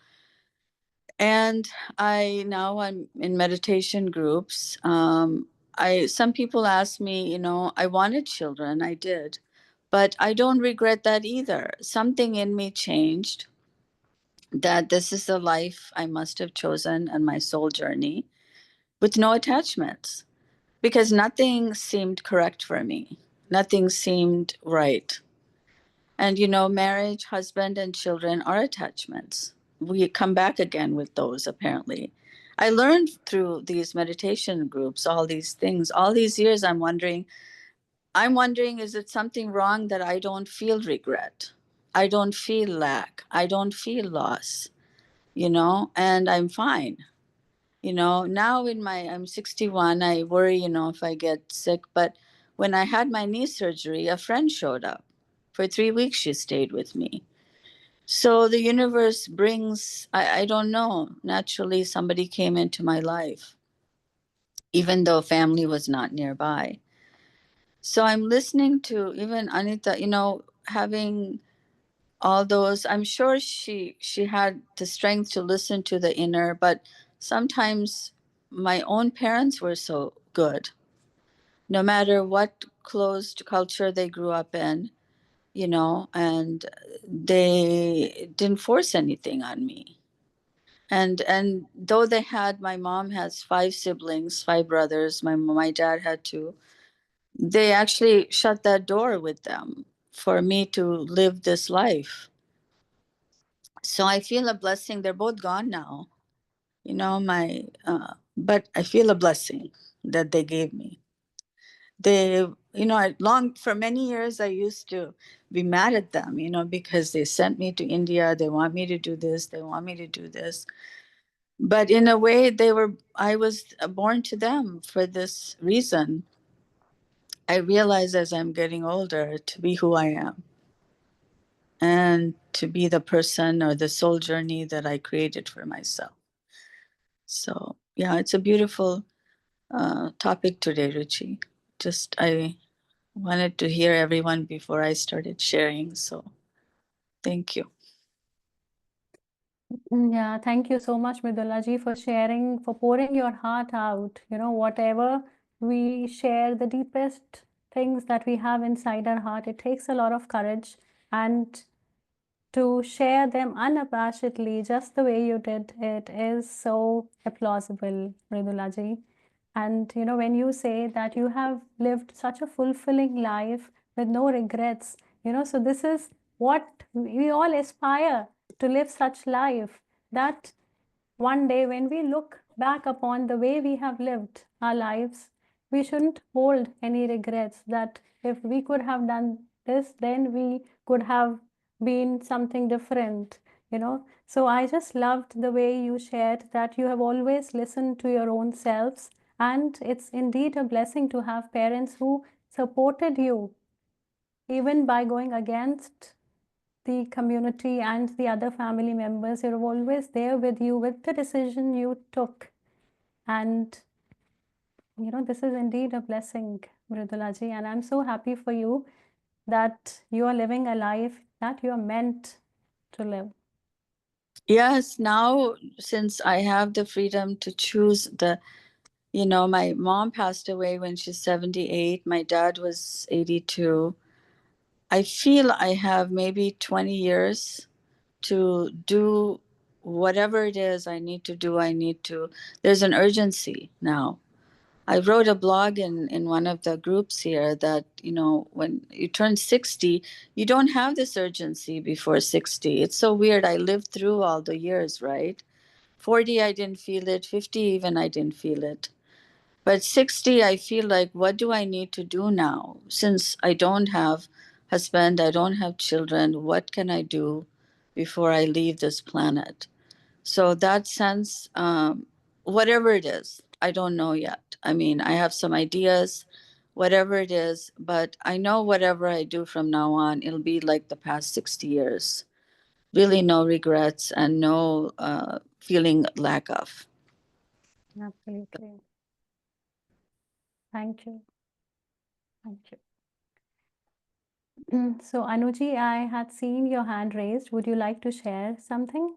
and I'm in meditation groups. Some people ask me, I wanted children, I did, but I don't regret that either. Something in me changed, that this is the life I must have chosen and my soul journey with no attachments, because nothing seemed correct for me. Nothing seemed right. And marriage, husband, and children are attachments. We come back again with those, apparently. I learned through these meditation groups all these things. All these years, I'm wondering, is it something wrong that I don't feel regret? I don't feel lack. I don't feel loss, and I'm fine. Now I'm 61, I worry, if I get sick. But when I had my knee surgery, a friend showed up. For 3 weeks, she stayed with me. So the universe brings, I don't know, naturally somebody came into my life, even though family was not nearby. So I'm listening to even Anita, having all those. I'm sure she had the strength to listen to the inner, but sometimes my own parents were so good. No matter what closed culture they grew up in, and they didn't force anything on me. And though my mom has 5 siblings, 5 brothers, my dad had 2, they actually shut that door with them for me to live this life. So I feel a blessing. They're both gone now, but I feel a blessing that they gave me. They, for many years, I used to be mad at them, because they sent me to India. They want me to do this. They want me to do this. But in a way, I was born to them for this reason. I realize as I'm getting older to be who I am and to be the person or the soul journey that I created for myself. So, yeah, it's a beautiful topic today, Ruchi. wanted to hear everyone before I started sharing. So thank you. Yeah, thank you so much, Mridulaji, for sharing, for pouring your heart out. You know, whatever we share, the deepest things that we have inside our heart, it takes a lot of courage, and to share them unabashedly, just the way you did, it is so applaudable, Mridulaji. And you know, when you say that you have lived such a fulfilling life with no regrets, you know, so this is what we all aspire to, live such life that one day when we look back upon the way we have lived our lives, we shouldn't hold any regrets that if we could have done this, then we could have been something different, you know. So I just loved the way you shared that you have always listened to your own selves, and it's indeed a blessing to have parents who supported you even by going against the community and the other family members. You're always there with you with the decision you took. And, you know, this is indeed a blessing, Mridulaji. And I'm so happy for you that you are living a life that you are meant to live. Yes, now since I have the freedom to choose you know, my mom passed away when she's 78. My dad was 82. I feel I have maybe 20 years to do whatever it is I need to do. There's an urgency now. I wrote a blog in one of the groups here that, you know, when you turn 60, you don't have this urgency before 60. It's so weird. I lived through all the years, right? 40, I didn't feel it. 50, even I didn't feel it. But 60, I feel like, what do I need to do now? Since I don't have husband, I don't have children, what can I do before I leave this planet? So that sense, whatever it is, I don't know yet. I mean, I have some ideas, whatever it is, but I know whatever I do from now on, it'll be like the past 60 years. Really no regrets and no feeling lack of. Absolutely. Thank you. Thank you. So, Anuji, I had seen your hand raised. Would you like to share something?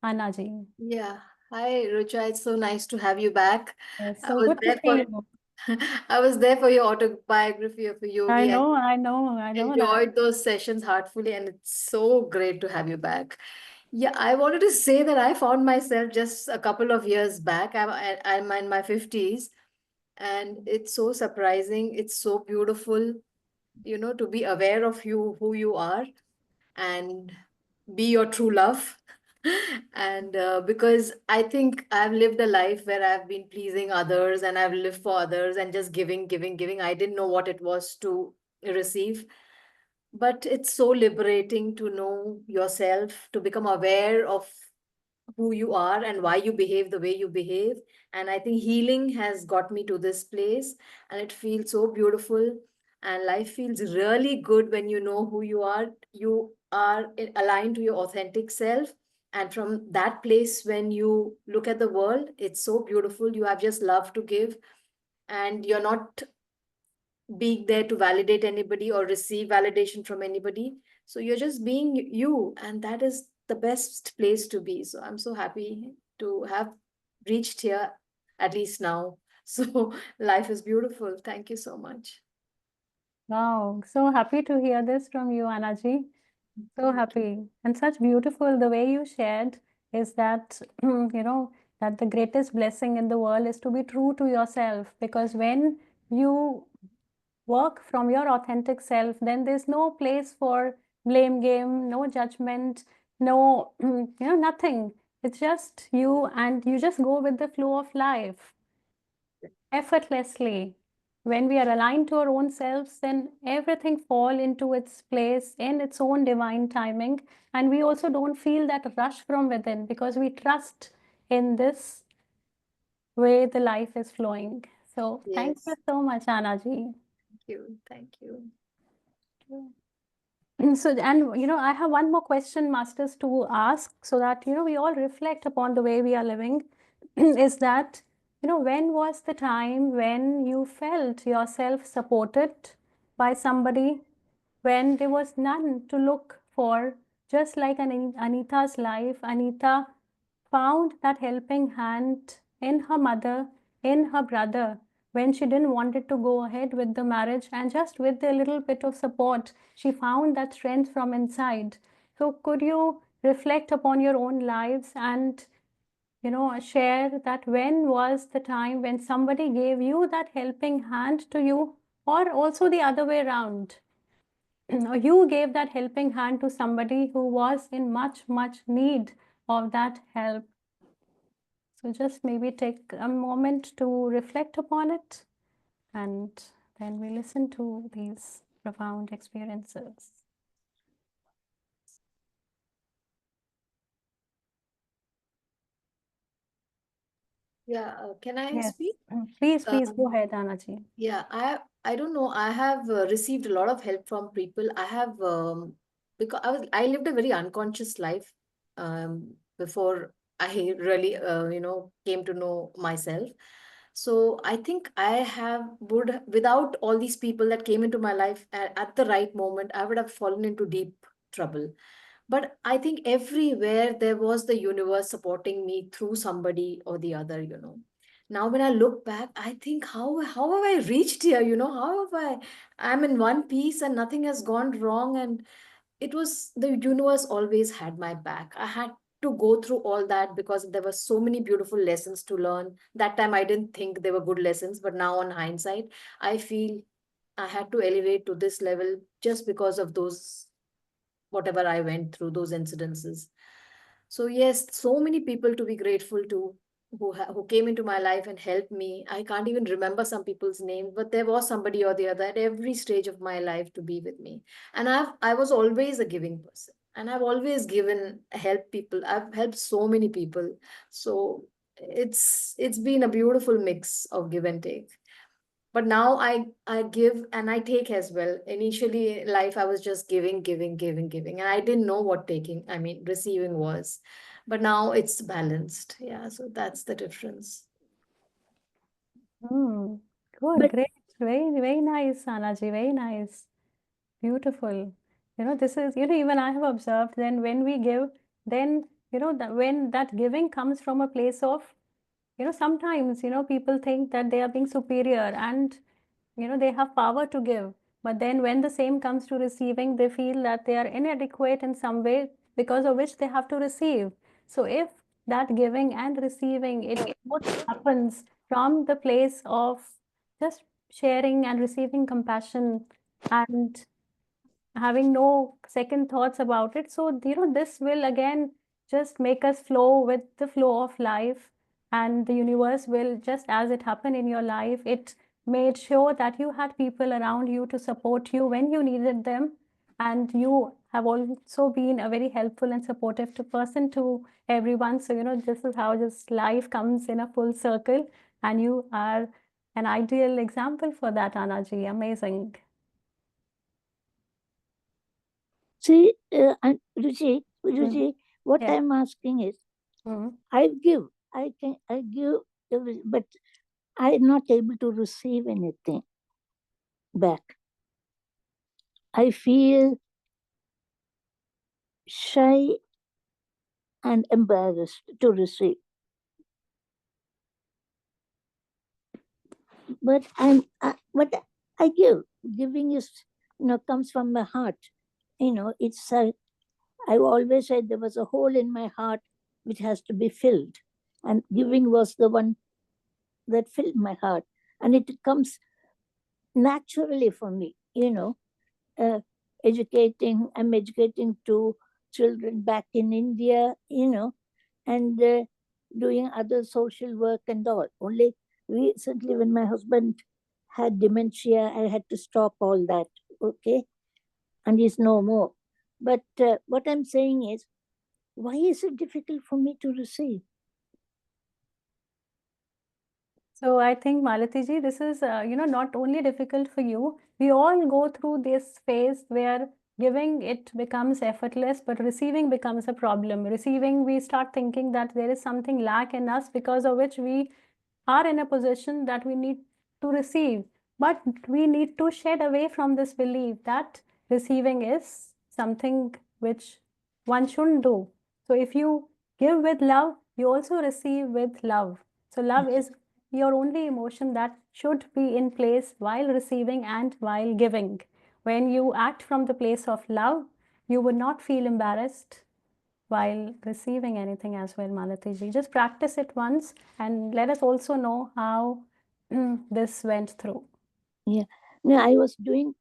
Anaji. Yeah. Hi, Rucha. It's so nice to have you back. Yes, I so was good to there see for you. I was there for your autobiography of a I yogi. I know, I know, I know that. enjoyed those sessions heartfully, and it's so great to have you back. Yeah, I wanted to say that I found myself just a couple of years back. I'm in my 50s, and it's so surprising. It's so beautiful, you know, to be aware of who you are, and be your true love. And because I think I've lived a life where I've been pleasing others and I've lived for others and just giving, giving, giving. I didn't know what it was to receive. But it's so liberating to know yourself, to become aware of who you are and why you behave the way you behave. And I think healing has got me to this place, and it feels so beautiful. And life feels really good when you know who you are. You are aligned to your authentic self. And from that place, when you look at the world, it's so beautiful. You have just love to give, and you're not being there to validate anybody or receive validation from anybody. So you're just being you, and that is the best place to be. So I'm so happy to have reached here, at least now. So life is beautiful. Thank you so much. Wow, so happy to hear this from you, Anaji. So happy. And such beautiful, the way you shared is that, you know, that the greatest blessing in the world is to be true to yourself. Because when you work from your authentic self, then there's no place for blame game, no judgment, no, you know, nothing. It's just you, and you just go with the flow of life effortlessly. When we are aligned to our own selves, then everything fall into its place in its own divine timing. And we also don't feel that rush from within because we trust in this way the life is flowing. So thank you Yes. so much, Anaji. Thank you. Thank you. So, and you know, I have one more question, Masters, to ask so that, you know, we all reflect upon the way we are living is that when was the time when you felt yourself supported by somebody, when there was none to look for? Just like Anita's life, Anita found that helping hand in her mother, in her brother, when she didn't want it to go ahead with the marriage, and just with a little bit of support, she found that strength from inside. So could you reflect upon your own lives and share that when was the time when somebody gave you that helping hand to you, or also the other way around? You gave that helping hand to somebody who was in much, much need of that help. So just maybe take a moment to reflect upon it, and then we listen to these profound experiences. Yeah, can I Yes. speak? Please go ahead, Anaji. Yeah, I don't know. I have received a lot of help from people. I have because I lived a very unconscious life before I really came to know myself. So I think I have would without all these people that came into my life at the right moment, I would have fallen into deep trouble. But I think everywhere there was the universe supporting me through somebody or the other. Now when I look back, I think how have I reached here? How have I'm in one piece and nothing has gone wrong, and it was the universe always had my back. I had to go through all that because there were so many beautiful lessons to learn. That time I didn't think they were good lessons, but now on hindsight, I feel I had to elevate to this level just because of those whatever I went through, those incidences. So yes, so many people to be grateful to who came into my life and helped me. I can't even remember some people's names, but there was somebody or the other at every stage of my life to be with me. And I was always a giving person, and I've always given help people. I've helped so many people. So it's been a beautiful mix of give and take. But now I give and I take as well. Initially in life I was just giving, and I didn't know what receiving was. But now it's balanced. Yeah, so that's the difference. Good, But great. Very, very nice, Anaji. Very nice. Beautiful. This is, even I have observed then when we give, then, that when that giving comes from a place of, sometimes, people think that they are being superior and, they have power to give. But then when the same comes to receiving, they feel that they are inadequate in some way because of which they have to receive. So if that giving and receiving, it both happens from the place of just sharing and receiving compassion and having no second thoughts about it. So, this will again just make us flow with the flow of life, and the universe will, just as it happened in your life, it made sure that you had people around you to support you when you needed them. And you have also been a very helpful and supportive person to everyone. So, this is how just life comes in a full circle. And you are an ideal example for that, Anaji. Amazing. see, Ruchi, what Yeah. I'm asking is, Mhm. I give, I give, but I'm not able to receive anything back. I feel shy and embarrassed to receive. But but I give. Giving is, comes from my heart. It's I've always said there was a hole in my heart which has to be filled, and giving was the one that filled my heart, and it comes naturally for me. Uh, I'm educating two children back in India. And doing other social work and all. Only recently, when my husband had dementia, I had to stop all that. Okay, and he's no more. But what I'm saying is, why is it difficult for me to receive? So I think, Malati ji, this is, not only difficult for you. We all go through this phase where giving, it becomes effortless, but receiving becomes a problem. Receiving, we start thinking that there is something lack in us because of which we are in a position that we need to receive, but we need to shed away from this belief that receiving is something which one shouldn't do. So if you give with love, you also receive with love. So love is your only emotion that should be in place while receiving and while giving. When you act from the place of love, you would not feel embarrassed while receiving anything as well, Malati. Just practice it once and let us also know how this went through. Yeah. No, I was doing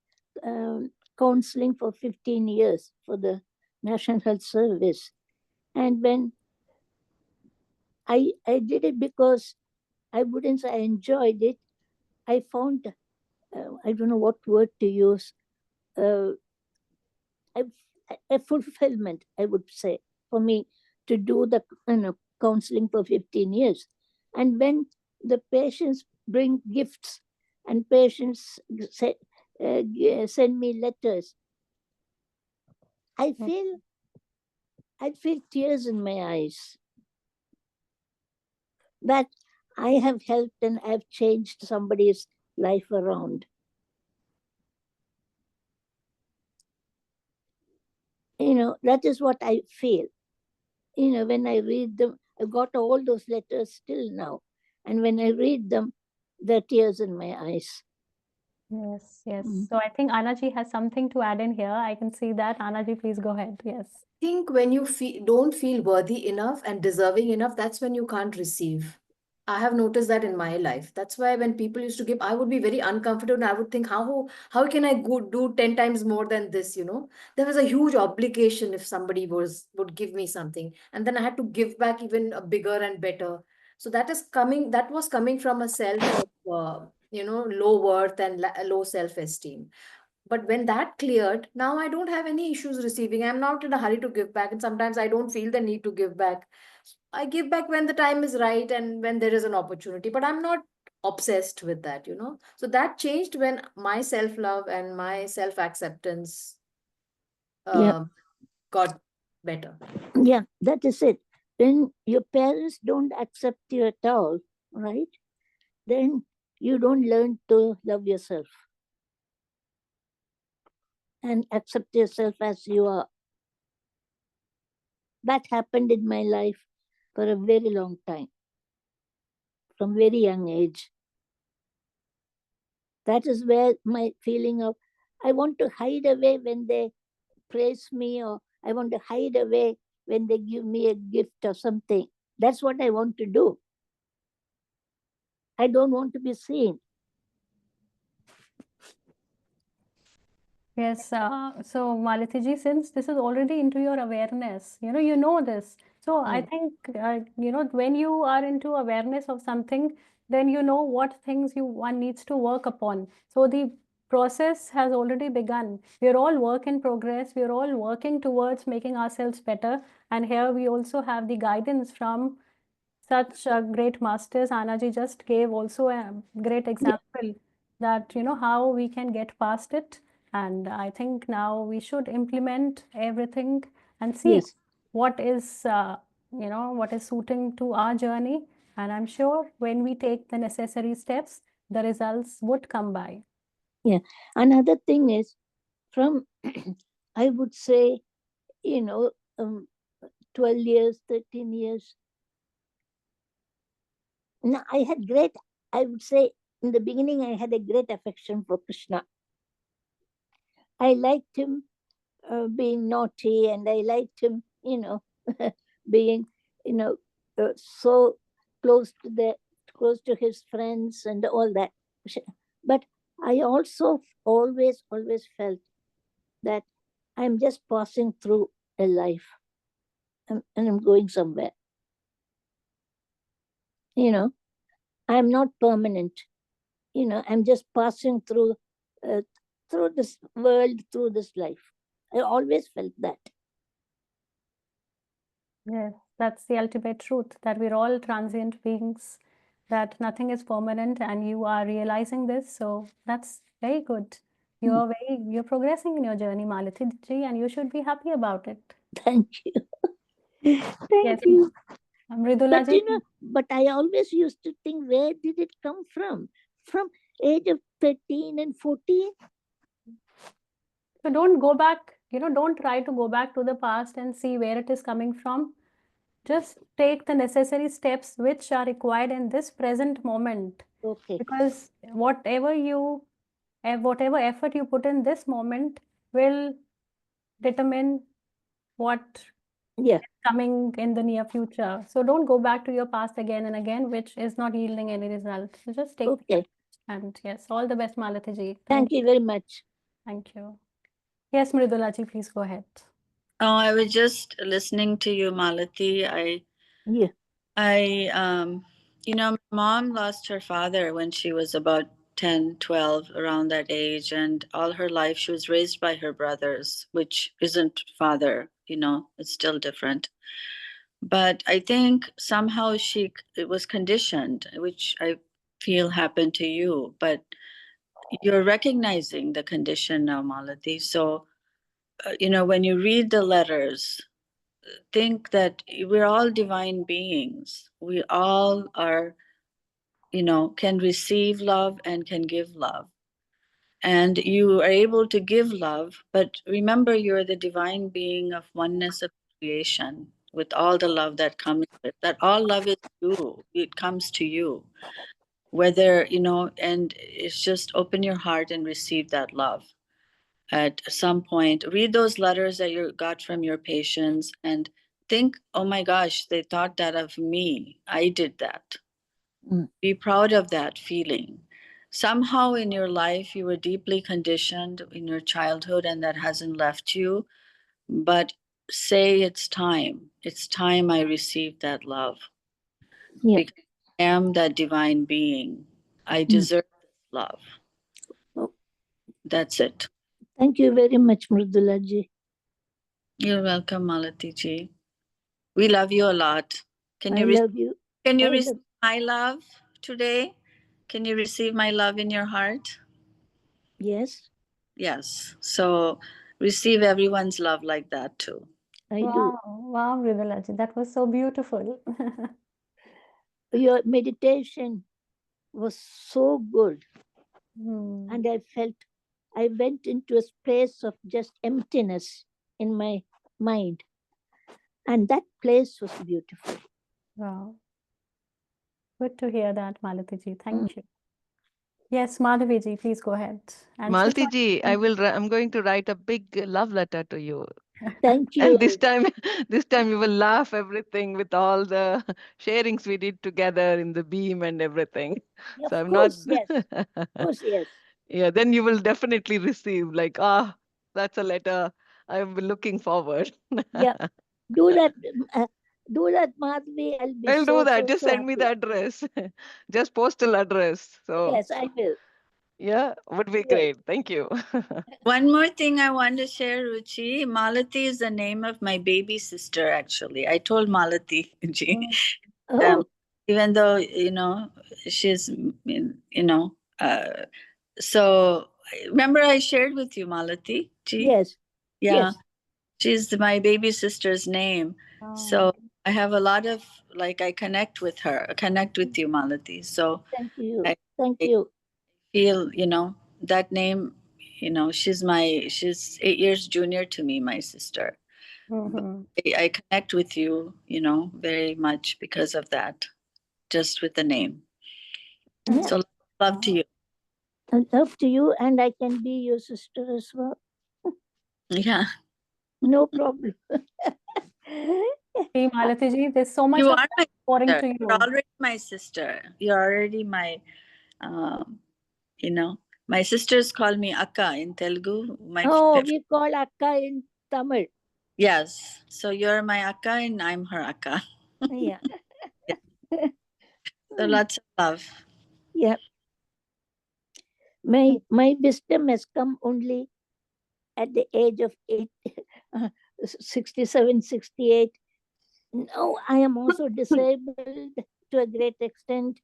counseling for 15 years for the National Health Service. And when I did it because I wouldn't say I enjoyed it, I found, I don't know what word to use, a, a fulfillment, I would say, for me to do the counseling for 15 years. And when the patients bring gifts and patients send me letters, I feel tears in my eyes that I have helped and I've changed somebody's life around. That is what I feel. When I read them, I've got all those letters still now. And when I read them, there are tears in my eyes. Yes, yes. So I think Anaji has something to add in here. I can see that. Anaji, please go ahead. Yes. I think when you don't feel worthy enough and deserving enough, that's when you can't receive. I have noticed that in my life. That's why when people used to give, I would be very uncomfortable and I would think, how can I go do 10 times more than this, There was a huge obligation if somebody would give me something. And then I had to give back even a bigger and better. So that was coming from a self of, low worth and low self-esteem. But when that cleared, now I don't have any issues receiving. I'm not in a hurry to give back. And sometimes I don't feel the need to give back. I give back when the time is right and when there is an opportunity, but I'm not obsessed with that, So that changed when my self-love and my self-acceptance got better. Yeah, that is it. When your parents don't accept you at all, right? Then you don't learn to love yourself and accept yourself as you are. That happened in my life for a very long time, from very young age. That is where my feeling of I want to hide away when they praise me, or I want to hide away when they give me a gift or something. That's what I want to do. I don't want to be seen. Yes, so Malatiji, since this is already into your awareness, you know this. So I think, when you are into awareness of something, then you know what things one needs to work upon. So the process has already begun. We're all work in progress. We're all working towards making ourselves better. And here we also have the guidance from such great masters. Anaji just gave also a great example that, how we can get past it. And I think now we should implement everything and see Yes. what is, what is suiting to our journey. And I'm sure when we take the necessary steps, the results would come by. Yeah. Another thing is from, I would say, 12 years, 13 years. Now, I would say in the beginning, I had a great affection for Krishna. I liked him being naughty, and I liked him, being, so close to his friends and all that. But I also always felt that I'm just passing through a life, and I'm going somewhere. I'm not permanent. I'm just passing through this world, through this life. I always felt that. Yes, that's the ultimate truth, that we're all transient beings, that nothing is permanent, and you are realizing this. So that's very good. You're progressing in your journey, Malati ji, and you should be happy about it. Thank you. Yes. Thank you. Mridula But ji, but I always used to think, where did it come from? From age of 13 and 14? so don't go back, don't try to go back to the past and see where it is coming from. Just take the necessary steps which are required in this present moment. Okay. Because whatever effort you put in this moment will determine what Yeah. is coming in the near future. So don't go back to your past again and again, which is not yielding any result. So just take the Okay. steps. And yes, all the best, Malati ji. Thank you very much. Thank you. Yes, Mridula ji, please go ahead. Oh, I was just listening to you, Malati. Yeah. My mom lost her father when she was about 10, 12, around that age. And all her life, she was raised by her brothers, which isn't father, it's still different. But I think somehow it was conditioned, which I feel happened to you. But you're recognizing the condition now, Malati. So, when you read the letters, think that we're all divine beings. We all are, can receive love and can give love. And you are able to give love, but remember you're the divine being of oneness of creation with all the love that comes with that. All love is you. It comes to you. Whether, and it's just open your heart and receive that love. At some point, read those letters that you got from your patients and think, oh my gosh, they thought that of me. I did that. Be proud of that feeling. Somehow in your life, you were deeply conditioned in your childhood and that hasn't left you. But say it's time. It's time I received that love. Yeah. Because I am that divine being. I deserve love. Oh. That's it. Thank you very much, Mridula ji. You're welcome, Malati ji. We love you a lot. Can you love you. receive my love today? Can you receive my love in your heart? Yes. Yes. So receive everyone's love like that too. I do. Wow, Mridula ji, that was so beautiful. Your meditation was so good. And I went into a space of just emptiness in my mind. And that place was beautiful. Wow. Good to hear that, Malati ji. Thank you. Yes, Madhavi ji, please go ahead. And switch Malti on. ji, I'm going to write a big love letter to you. Thank you. And this time you will laugh everything with all the sharings we did together in the beam and everything. Of So I'm course, not. yes. Of course, yes. Yeah, then you will definitely receive like, that's a letter I'm looking forward. Yeah. Do that, Madhavi. I'll be I'll do that. so Just send me happy. the address. Just postal address. So Yes, I will. yeah, would be Yes. great. Thank you. One more thing I want to share, Ruchi. Malati is the name of my baby sister, actually. I told Malati ji. Oh, Even though, she's, so remember I shared with you, Malati ji? yes. Yeah. Yes. She's my baby sister's name. So I have a lot of, I connect with you, Malati. So Thank you. I feel, that name, she's 8 years junior to me, my sister. But I connect with you, very much because of that, just with the name. Yeah. So love to you. Love to you, and I can be your sister as well. Yeah. No problem. Hey, Malati ji, there's so much You of are my pouring sister. to you. You're already my sister. You're already my, my sisters call me Akka in Telugu. We call Akka in Tamil. Yes. So you're my Akka and I'm her Akka. Yeah. So lots of love. Yeah. My wisdom has come only at the age of 67, 68. No, I am also disabled to a great extent,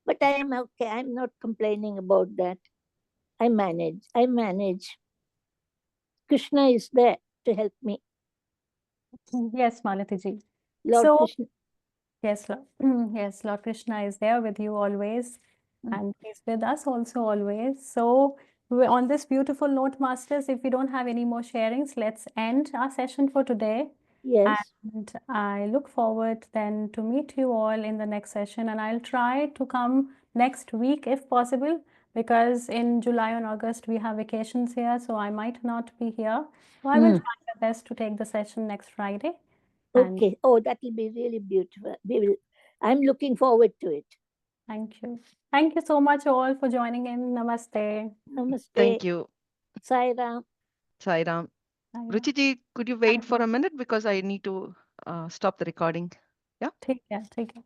but I am okay. I'm not complaining about that. I manage. Krishna is there to help me. Yes, Malati ji. Lord So, Krishna. Yes, yes, Lord Krishna is there with you always, and He's with us also always. So, on this beautiful note, Masters, if we don't have any more sharings, let's end our session for today. Yes. And I look forward then to meet you all in the next session. And I'll try to come next week if possible, because in July and August we have vacations here, so I might not be here. So I will try my best to take the session next Friday. And Okay. Oh, that will be really beautiful. I'm looking forward to it. thank you. Thank you so much all for joining in. Namaste. Namaste. Thank you, Sai Ram. Sai Ram. Bye. Ruchi ji, could you wait for a minute because I need to stop the recording? Yeah. ठीक है, ठीक है.